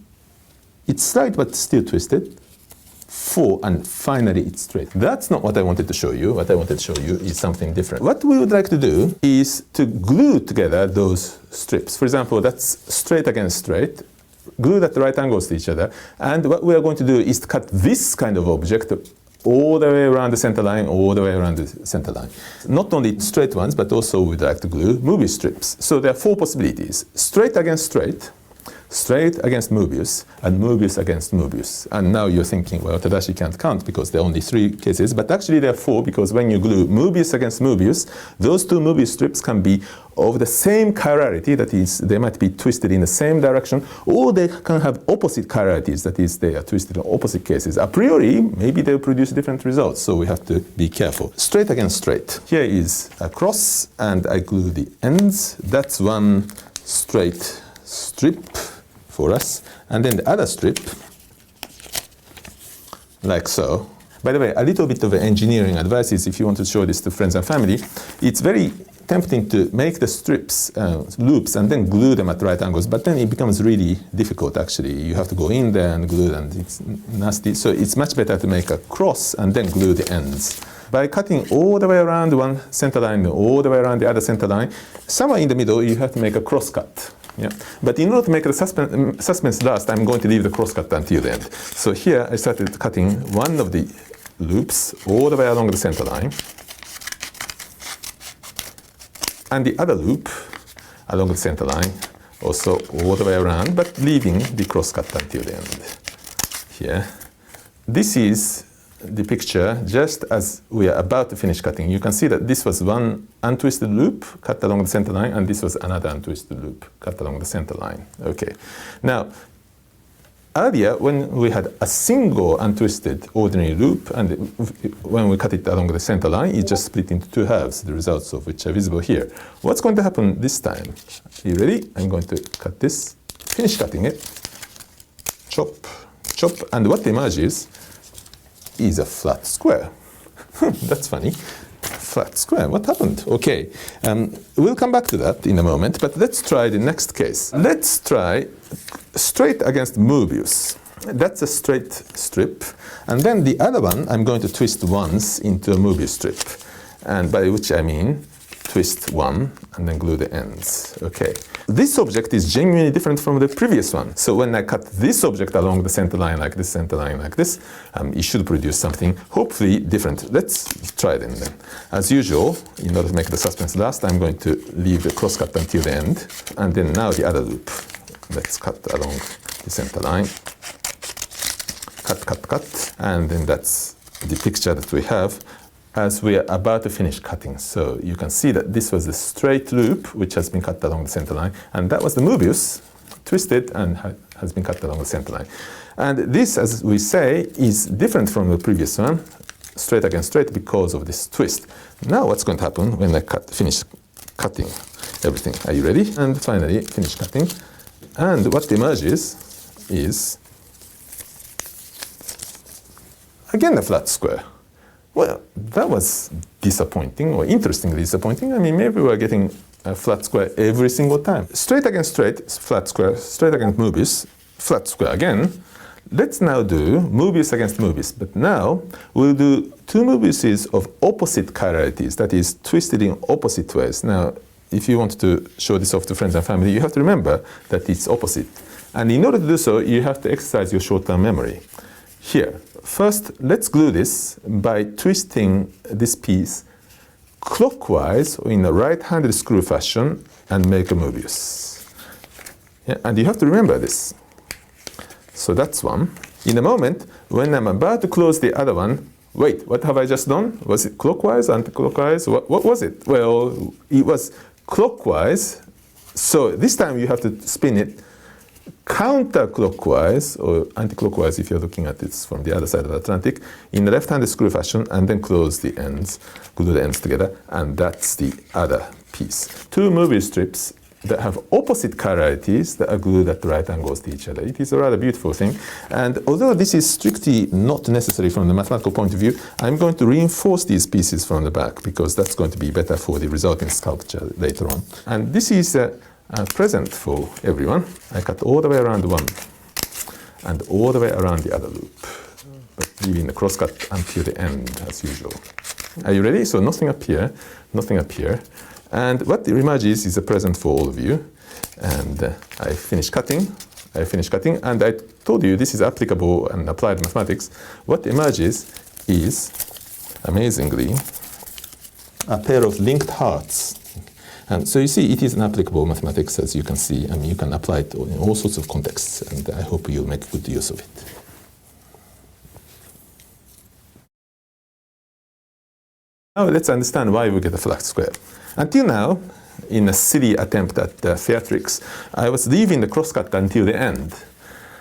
it's straight but still twisted, 4, and finally it's straight. That's not what I wanted to show you. What I wanted to show you is something different. What we would like to do is to glue together those strips. For example, that's straight against straight, glued at the right angles to each other, and what we are going to do is to cut this kind of object all the way around the center line, all the way around the center line. Not only straight ones, but also we'd like to glue movie strips. So there are 4 possibilities. Straight against straight, straight against Mobius, and Mobius against Mobius. And now you're thinking, well, Tadashi can't count because there are only 3 cases, but actually there are 4, because when you glue Mobius against Mobius, those 2 Mobius strips can be of the same chirality, that is, they might be twisted in the same direction, or they can have opposite chiralities, that is, they are twisted in opposite cases. A priori, maybe they'll produce different results, so we have to be careful. Straight against straight. Here is a cross, and I glue the ends. That's one straight strip for us, and then the other strip, like so. By the way, a little bit of engineering advice is, if you want to show this to friends and family, it's very tempting to make the strips loops and then glue them at right angles, but then it becomes really difficult actually. You have to go in there and glue, and it's nasty. So it's much better to make a cross and then glue the ends. By cutting all the way around one center line, all the way around the other center line, somewhere in the middle you have to make a cross cut. Yeah. But in order to make the suspense last, I'm going to leave the cross cut until the end. So here I started cutting one of the loops all the way along the center line, and the other loop along the center line, also all the way around, but leaving the cross cut until the end. Here. This is the picture just as we are about to finish cutting. You can see that this was one untwisted loop cut along the center line, and this was another untwisted loop cut along the center line. Okay. Now, earlier, when we had a single untwisted ordinary loop, and when we cut it along the center line, it just split into 2 halves, the results of which are visible here. What's going to happen this time? Are you ready? I'm going to cut this, finish cutting it, chop, chop, and what emerges is a flat square. That's funny. Flat square, what happened? Okay, we'll come back to that in a moment, but let's try the next case. Let's try straight against Mobius. That's a straight strip, and then the other one I'm going to twist once into a Mobius strip, and by which I mean twist one and then glue the ends. Okay. This object is genuinely different from the previous one. So when I cut this object along the center line like this, center line like this, it should produce something hopefully different. Let's try it then. As usual, in order to make the suspense last, I'm going to leave the cross cut until the end. And then now the other loop. Let's cut along the center line. Cut, cut, cut. And then that's the picture that we have as we are about to finish cutting. So you can see that this was the straight loop which has been cut along the center line, and that was the Mobius twisted and has been cut along the center line. And this, as we say, is different from the previous one, straight against straight, because of this twist. Now what's going to happen when I finish cutting everything? Are you ready? And finally finish cutting, and what emerges is again a flat square. Well, that was disappointing, or interestingly disappointing. I mean, maybe we're getting a flat square every single time. Straight against straight, flat square. Straight against Mobius, flat square again. Let's now do Mobius against Mobius. But now we'll do two Mobiuses of opposite chiralities, that is, twisted in opposite ways. Now, if you want to show this off to friends and family, you have to remember that it's opposite. And in order to do so, you have to exercise your short-term memory. Here, first, let's glue this by twisting this piece clockwise or in a right-handed screw fashion and make a Mobius. Yeah, and you have to remember this. So that's one. In a moment, when I'm about to close the other one, wait, what have I just done? Was it clockwise, anti-clockwise? What was it? Well, it was clockwise. So this time you have to spin it counterclockwise or anti-clockwise if you're looking at it from the other side of the Atlantic in the left-handed screw fashion, and then close the ends, glue the ends together, and that's the other piece. Two Mobius strips that have opposite chiralities that are glued at right angles to each other. It is a rather beautiful thing, and although this is strictly not necessary from the mathematical point of view, I'm going to reinforce these pieces from the back because that's going to be better for the resulting sculpture later on. And this is a present for everyone. I cut all the way around one and all the way around the other loop, but leaving the cross cut until the end as usual. Are you ready? So nothing up here, nothing up here. And what emerges is a present for all of you. And I finished cutting, and I told you this is applicable and applied mathematics. What emerges is, amazingly, a pair of linked hearts. And so you see, it is an applicable mathematics, as you can see. I mean, you can apply it in all sorts of contexts, and I hope you'll make good use of it. Now let's understand why we get a flat square. Until now, in a silly attempt at theatrics, I was leaving the crosscut until the end.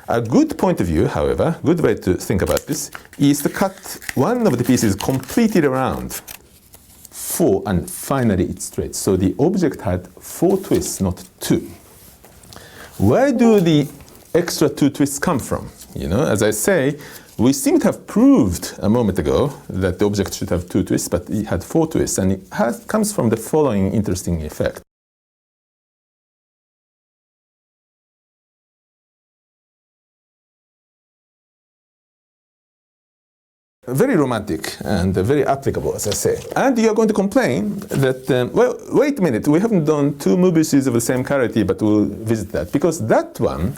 A good point of view, however, good way to think about this, is to cut one of the pieces completely around. 4, and finally it's straight. So the object had 4 twists, not 2. Where do the extra 2 twists come from? You know, as I say, we seem to have proved a moment ago that the object should have 2 twists, but it had 4 twists, and it comes from the following interesting effect. Very romantic and very applicable, as I say. And you're going to complain that, well, wait a minute, we haven't done 2 Mobiuses of the same chirality, but we'll visit that. Because that one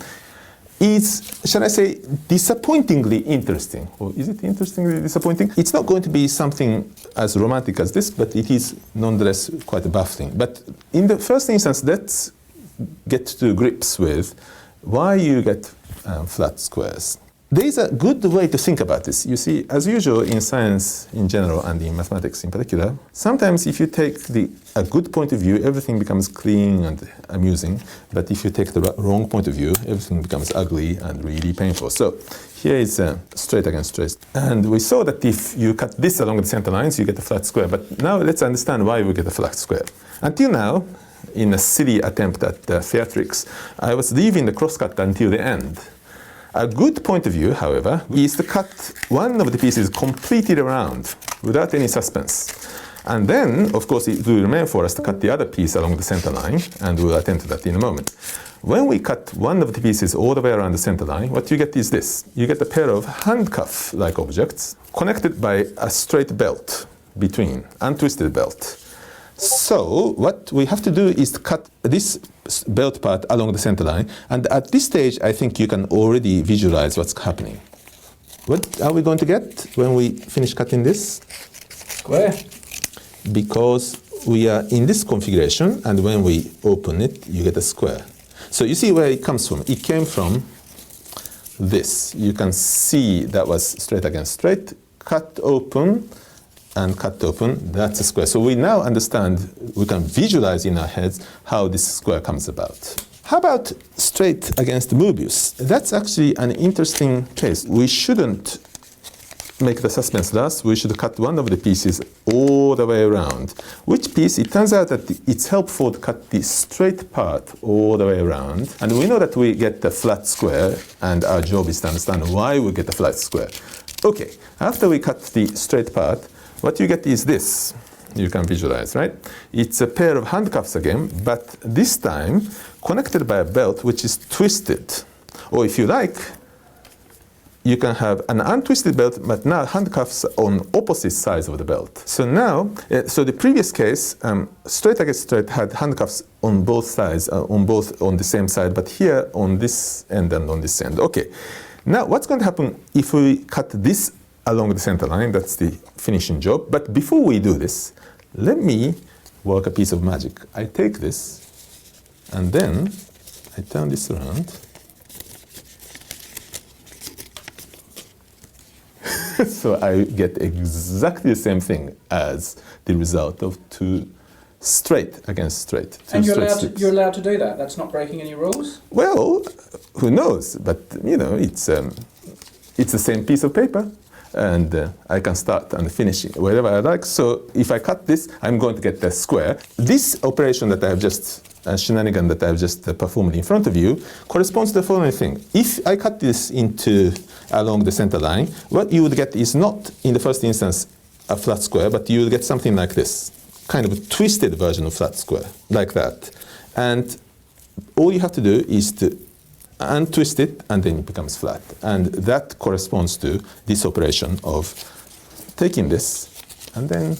is, shall I say, disappointingly interesting. Or is it interestingly disappointing? It's not going to be something as romantic as this, but it is nonetheless quite baffling. But in the first instance, let's get to grips with why you get flat squares. There is a good way to think about this. You see, as usual in science in general and in mathematics in particular, sometimes if you take a good point of view, everything becomes clean and amusing. But if you take the wrong point of view, everything becomes ugly and really painful. So here is straight against straight. And we saw that if you cut this along the center lines, you get a flat square. But now let's understand why we get a flat square. Until now, in a silly attempt at theatrics, I was leaving the crosscut until the end. A good point of view, however, is to cut one of the pieces completely around without any suspense. And then, of course, it will remain for us to cut the other piece along the center line, and we'll attend to that in a moment. When we cut one of the pieces all the way around the center line, what you get is this. You get a pair of handcuff-like objects connected by a straight belt between, untwisted belt. So what we have to do is to cut this belt part along the center line, and at this stage I think you can already visualize what's happening. What are we going to get when we finish cutting this? Square. Because we are in this configuration, and when we open it you get a square. So you see where it comes from. It came from this. You can see that was straight against straight, cut open, and cut open, that's a square. So we now understand, we can visualize in our heads how this square comes about. How about straight against Mobius? That's actually an interesting case. We shouldn't make the suspense last. We should cut one of the pieces all the way around. Which piece? It turns out that it's helpful to cut the straight part all the way around. And we know that we get the flat square, and our job is to understand why we get the flat square. Okay, after we cut the straight part, what you get is this. You can visualize, right? It's a pair of handcuffs again, but this time connected by a belt which is twisted. Or if you like, you can have an untwisted belt, but now handcuffs on opposite sides of the belt. So now, so the previous case, straight against straight had handcuffs on both sides, on the same side, but here on this end and on this end. Okay. Now, what's going to happen if we cut this along the center line? That's the finishing job. But before we do this, let me work a piece of magic. I take this, and then I turn this around. So I get exactly the same thing as the result of two straight against straight. And you're allowed to do that? That's not breaking any rules? Well, who knows? But, you know, it's the same piece of paper. And I can start and finish it wherever I like. So if I cut this, I'm going to get the square. This operation that I have just, shenanigan that I have just performed in front of you, corresponds to the following thing. If I cut this along the center line, what you would get is not, in the first instance, a flat square, but you will get something like this, kind of a twisted version of flat square, like that. And all you have to do is to untwist it, and then it becomes flat. And that corresponds to this operation of taking this and then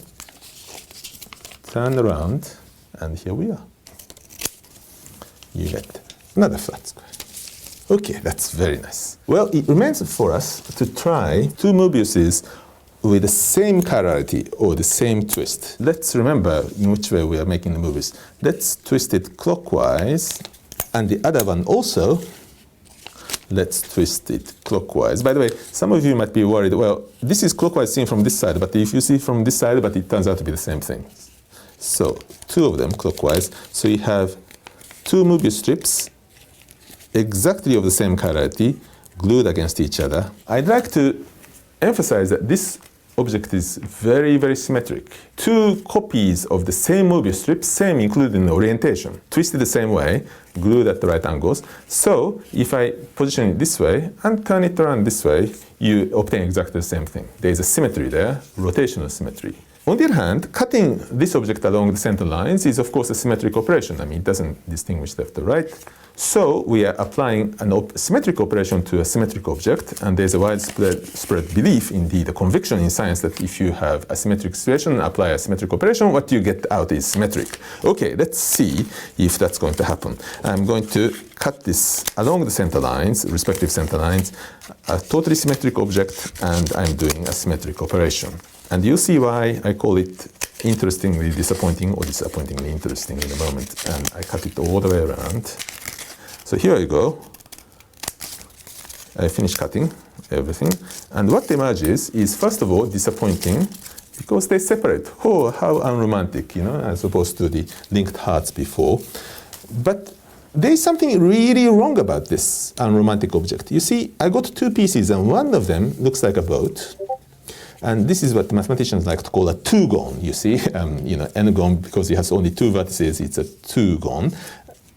turn around, and here we are. You get another flat square. Okay, that's very nice. Well, it remains for us to try two Mobiuses with the same chirality or the same twist. Let's remember in which way we are making the Mobius. Let's twist it clockwise, and the other one also. Let's twist it clockwise. By the way, some of you might be worried, well, this is clockwise seen from this side, but if you see from this side, but it turns out to be the same thing. So, two of them clockwise. So you have two Mobius strips, exactly of the same chirality, glued against each other. I'd like to emphasize that this object is very, very symmetric. Two copies of the same Mobius strip, same including the orientation, twisted the same way, glued at the right angles. So if I position it this way and turn it around this way, you obtain exactly the same thing. There is a symmetry there, rotational symmetry. On the other hand, cutting this object along the center lines is of course a symmetric operation. I mean, it doesn't distinguish left or right. So we are applying a symmetric operation to a symmetric object, and there's a widespread belief, indeed a conviction in science, that if you have a symmetric situation and apply a symmetric operation, what you get out is symmetric. Okay, let's see if that's going to happen. I'm going to cut this along the center lines, respective center lines, a totally symmetric object, and I'm doing a symmetric operation. And you'll see why I call it interestingly disappointing or disappointingly interesting in a moment. And I cut it all the way around. So here I go. I finish cutting everything. And what emerges is, first of all, disappointing because they separate. Oh, how unromantic, you know, as opposed to the linked hearts before. But there is something really wrong about this unromantic object. You see, I got two pieces, and one of them looks like a boat. And this is what mathematicians like to call a two-gon, you see. You know, n-gon, because it has only two vertices, it's a two-gon.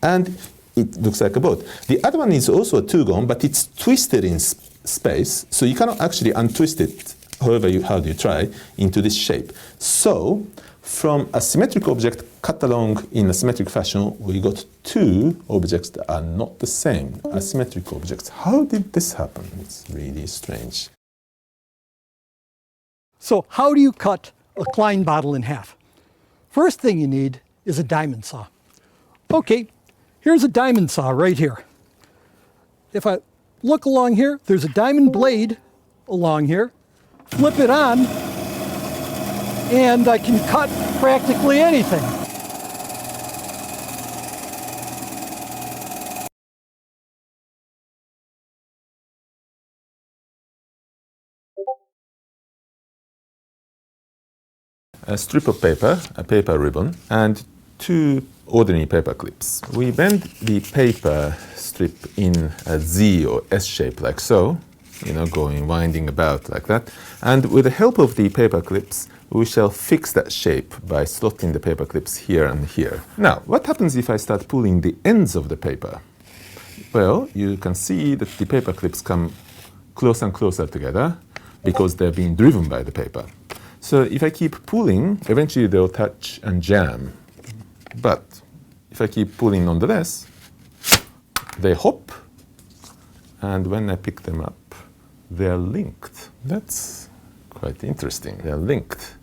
And it looks like a boat. The other one is also a two-gon, but it's twisted in space, so you cannot actually untwist it, how do you try, into this shape. So, from a symmetric object cut along in a symmetric fashion, we got two objects that are not the same, asymmetric objects. How did this happen? It's really strange. So how do you cut a Klein bottle in half? First thing you need is a diamond saw. Okay, here's a diamond saw right here. If I look along here, there's a diamond blade along here. Flip it on, and I can cut practically anything. A strip of paper, a paper ribbon, and two ordinary paper clips. We bend the paper strip in a Z or S shape like so, going winding about like that. And with the help of the paper clips, we shall fix that shape by slotting the paper clips here and here. Now, what happens if I start pulling the ends of the paper? Well, you can see that the paper clips come closer and closer together because they're being driven by the paper. So if I keep pulling, eventually they'll touch and jam. But if I keep pulling nonetheless, they hop, and when I pick them up, they're linked. That's quite interesting. They're linked.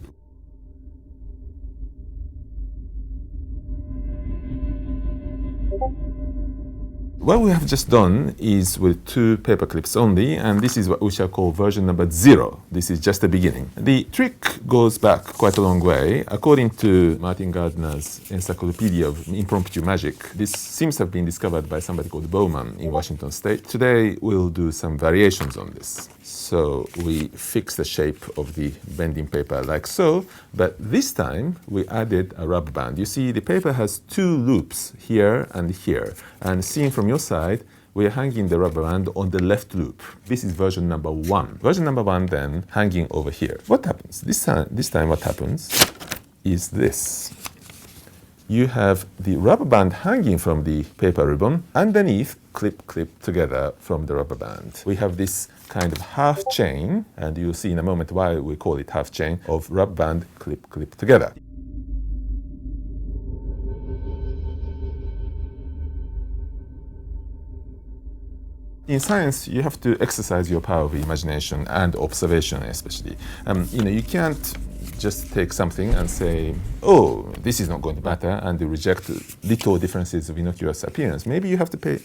What we have just done is with two paper clips only, and this is what we shall call version number 0. This is just the beginning. The trick goes back quite a long way. According to Martin Gardner's Encyclopedia of Impromptu Magic, this seems to have been discovered by somebody called Bowman in Washington State. Today we'll do some variations on this. So we fix the shape of the bending paper like so, but this time we added a rubber band. You see, the paper has two loops here and here, and seen from your side, we are hanging the rubber band on the left loop. This is version number 1. Version number 1 then hanging over here. What happens? This time what happens is this. You have the rubber band hanging from the paper ribbon, underneath clip together from the rubber band. We have this kind of half chain, and you'll see in a moment why we call it half chain, of rubber band clip together. In science, you have to exercise your power of imagination and observation, especially. You can't just take something and say, oh, this is not going to matter, and reject little differences of innocuous appearance. Maybe you have to pay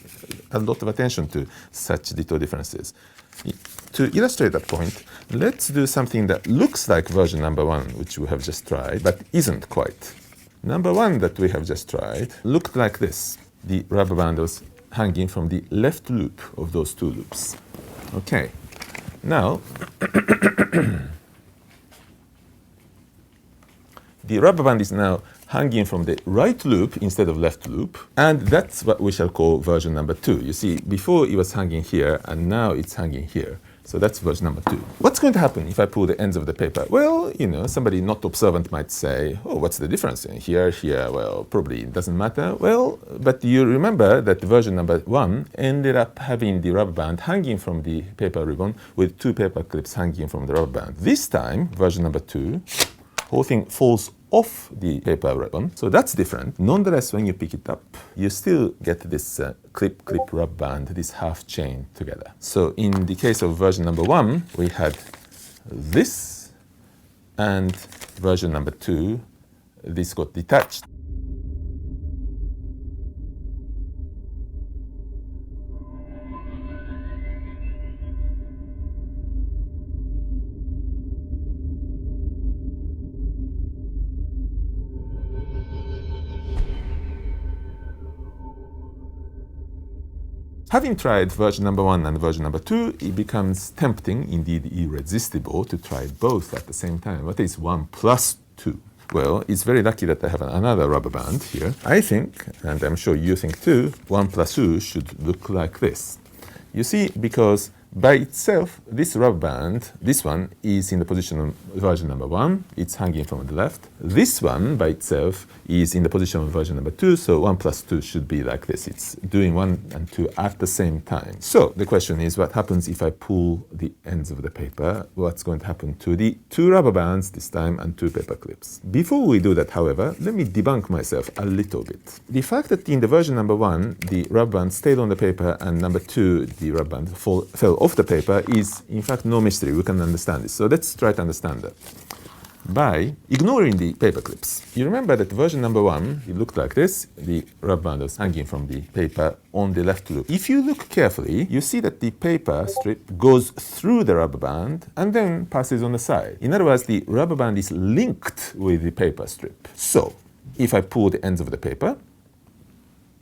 a lot of attention to such little differences. To illustrate that point, let's do something that looks like version number 1, which we have just tried, but isn't quite. Number 1 that we have just tried looked like this. The rubber band was hanging from the left loop of those two loops. Okay, now the rubber band is now hanging from the right loop instead of left loop, and that's what we shall call version number 2. You see, before it was hanging here, and now it's hanging here. So that's version number 2. What's going to happen if I pull the ends of the paper? Well, somebody not observant might say, oh, what's the difference in here? Well, probably it doesn't matter. Well, but you remember that version number 1 ended up having the rubber band hanging from the paper ribbon with two paper clips hanging from the rubber band. This time, version number 2, whole thing falls off the paper ribbon, so that's different. Nonetheless, when you pick it up, you still get this clip rubber band, this half chain together. So in the case of version number 1, we had this, and version number 2, this got detached. Having tried version number 1 and version number 2, it becomes tempting, indeed irresistible, to try both at the same time. What is 1 plus 2? Well, it's very lucky that I have another rubber band here. I think, and I'm sure you think too, 1 plus 2 should look like this. You see, because by itself, this rubber band, this one, is in the position of version number 1. It's hanging from the left. This one, by itself, is in the position of version number 2. So 1 plus 2 should be like this. It's doing 1 and 2 at the same time. So the question is, what happens if I pull the ends of the paper? What's going to happen to the 2 rubber bands this time and 2 paper clips? Before we do that, however, let me debunk myself a little bit. The fact that in the version number 1, the rubber band stayed on the paper, and number 2, the rubber band fell off the paper, is in fact no mystery. We can understand this. So let's try to understand that by ignoring the paper clips. You remember that version number 1, it looked like this. The rubber band was hanging from the paper on the left loop. If you look carefully, you see that the paper strip goes through the rubber band and then passes on the side. In other words, the rubber band is linked with the paper strip. So if I pull the ends of the paper,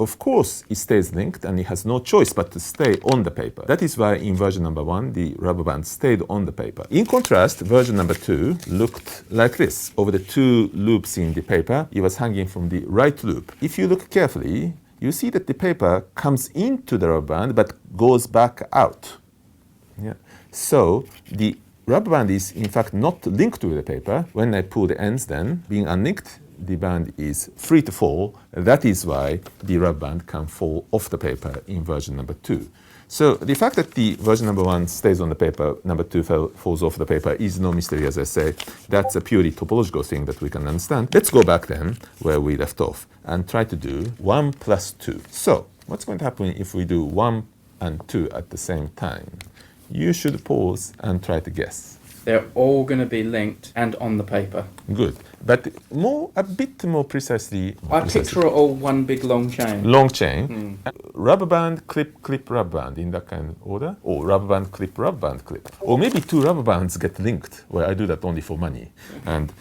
of course, it stays linked and it has no choice but to stay on the paper. That is why in version number 1, the rubber band stayed on the paper. In contrast, version number 2 looked like this. Over the 2 loops in the paper, it was hanging from the right loop. If you look carefully, you see that the paper comes into the rubber band but goes back out. Yeah. So the rubber band is in fact not linked to the paper. When I pull the ends then, being unlinked, the band is free to fall. That is why the rubber band can fall off the paper in version number 2. So the fact that the version number 1 stays on the paper, number 2 falls off the paper is no mystery, as I say. That's a purely topological thing that we can understand. Let's go back then where we left off and try to do 1 plus 2. So what's going to happen if we do 1 and 2 at the same time? You should pause and try to guess. They're all going to be linked and on the paper. Good. But a bit more precisely. I picture it all one big long chain. Long chain. Rubber band, clip, clip, rubber band in that kind of order. Or rubber band, clip, rubber band, clip. Or maybe 2 rubber bands get linked, where I do that only for money. And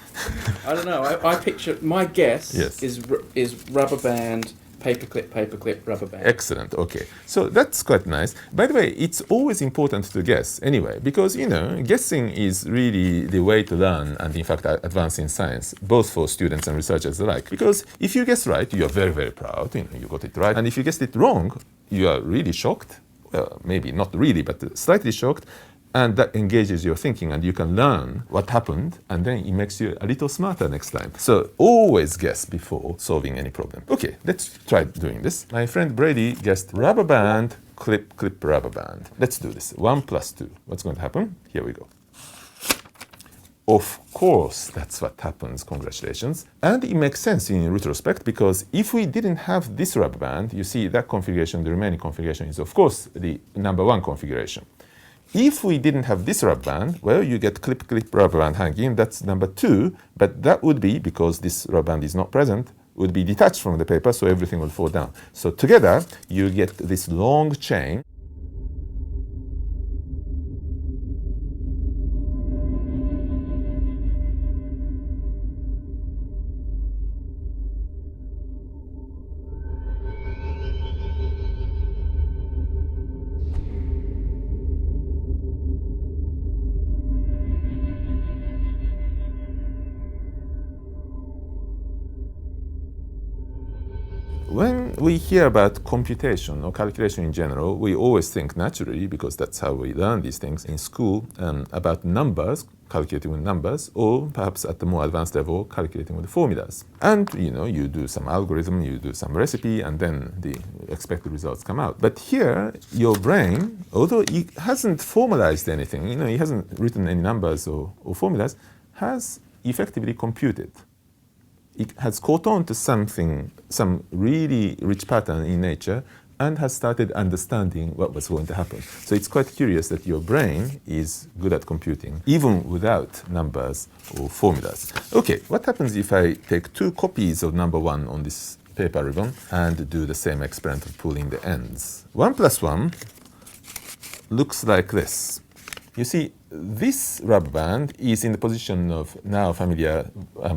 I don't know. I picture, my guess yes. is rubber band, paperclip, rubber band. Excellent, okay. So that's quite nice. By the way, it's always important to guess anyway, because, you know, guessing is really the way to learn and, in fact, advance in science, both for students and researchers alike. Because if you guess right, you are very, very proud, you know, you got it right. And if you guessed it wrong, you are really shocked. Well, maybe not really, but slightly shocked. And that engages your thinking and you can learn what happened and then it makes you a little smarter next time. So always guess before solving any problem. Okay, let's try doing this. My friend Brady guessed rubber band, clip, clip, rubber band. Let's do this. 1 plus 2. What's going to happen? Here we go. Of course, that's what happens. Congratulations. And it makes sense in retrospect because if we didn't have this rubber band, you see that configuration, the remaining configuration is of course the number 1 configuration. If we didn't have this rubber band, well, you get clip, clip, rubber band hanging. That's number 2, but that would be, because this rubber band is not present, would be detached from the paper, so everything will fall down. So together, you get this long chain. When we hear about computation or calculation in general, we always think naturally, because that's how we learn these things in school, about numbers, calculating with numbers, or perhaps at the more advanced level, calculating with formulas. And, you know, you do some algorithm, you do some recipe, and then the expected results come out. But here, your brain, although it hasn't formalized anything, you know, it hasn't written any numbers or formulas, has effectively computed. It has caught on to something, some really rich pattern in nature, and has started understanding what was going to happen. So it's quite curious that your brain is good at computing, even without numbers or formulas. Okay, what happens if I take 2 copies of number 1 on this paper ribbon and do the same experiment of pulling the ends? 1 plus 1 looks like this. You see, this rubber band is in the position of now familiar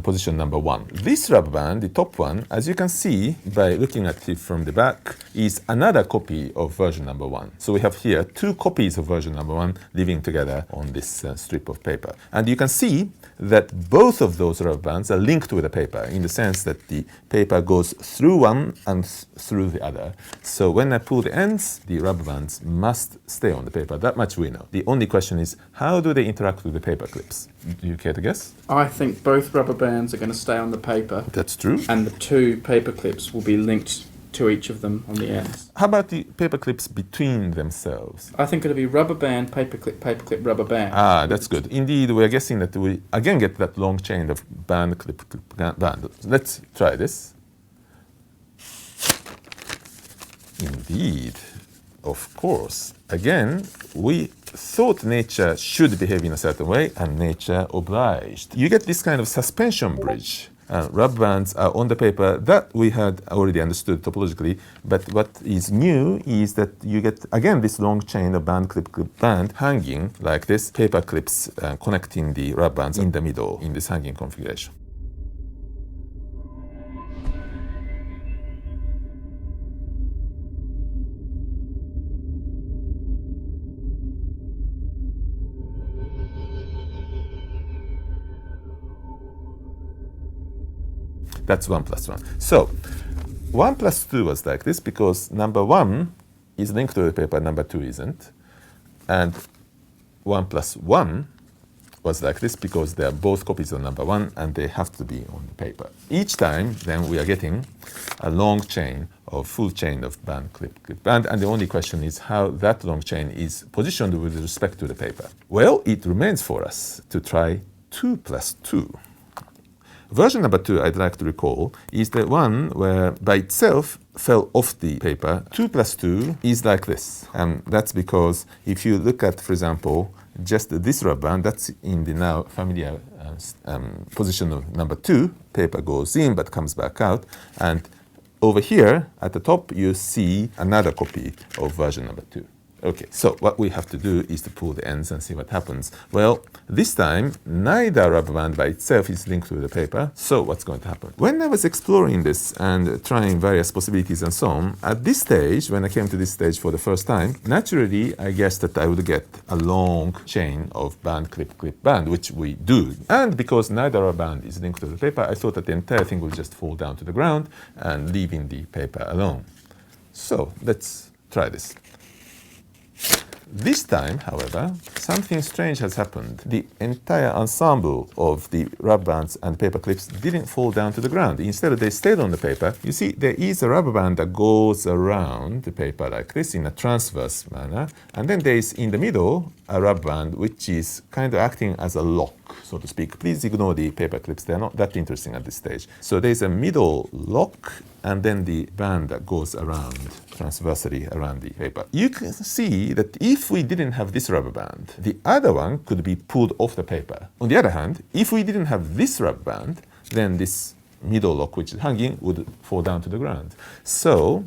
position number 1. This rubber band, the top one, as you can see by looking at it from the back, is another copy of version number 1. So we have here 2 copies of version number 1 living together on this strip of paper. And you can see that both of those rubber bands are linked with the paper in the sense that the paper goes through one and through the other. So when I pull the ends, the rubber bands must stay on the paper. That much we know. The only question is, how do they interact with the paper clips? Do you care to guess? I think both rubber bands are going to stay on the paper. That's true. And the 2 paper clips will be linked to each of them on the ends. How about the paper clips between themselves? I think it'll be rubber band, paper clip, rubber band. Ah, that's good. Indeed, we are guessing that we again get that long chain of band, clip, band. Let's try this. Indeed, of course. Again, we thought nature should behave in a certain way, and nature obliged. You get this kind of suspension bridge. Rubber bands are on the paper. That we had already understood topologically, but what is new is that you get, again, this long chain of band, clip, band hanging like this, paper clips connecting the rubber bands in the middle in this hanging configuration. That's 1 plus 1. So 1 plus 2 was like this because number 1 is linked to the paper, number 2 isn't. And 1 plus 1 was like this because they are both copies of number 1 and they have to be on the paper. Each time, then we are getting a long chain of full chain of band, clip, band. And the only question is how that long chain is positioned with respect to the paper. Well, it remains for us to try 2 plus 2. Version number 2, I'd like to recall, is the one where by itself fell off the paper. 2 plus 2 is like this. And that's because if you look at, for example, just this rubber band, that's in the now familiar position of number 2. Paper goes in but comes back out. And over here at the top, you see another copy of version number 2. Okay, so what we have to do is to pull the ends and see what happens. Well, this time, neither rubber band by itself is linked to the paper, so what's going to happen? When I was exploring this and trying various possibilities and so on, at this stage, when I came to this stage for the first time, naturally, I guessed that I would get a long chain of band, clip, band, which we do. And because neither rubber band is linked to the paper, I thought that the entire thing would just fall down to the ground and leaving the paper alone. So, let's try this. This time, however, something strange has happened. The entire ensemble of the rubber bands and paper clips didn't fall down to the ground. Instead, they stayed on the paper. You see, there is a rubber band that goes around the paper like this in a transverse manner. And then there is, in the middle, a rubber band which is kind of acting as a lock, so to speak. Please ignore the paper clips. They're not that interesting at this stage. So there's a middle lock and then the band that goes around, transversely around the paper. You can see that if we didn't have this rubber band, the other one could be pulled off the paper. On the other hand, if we didn't have this rubber band, then this middle lock, which is hanging, would fall down to the ground. So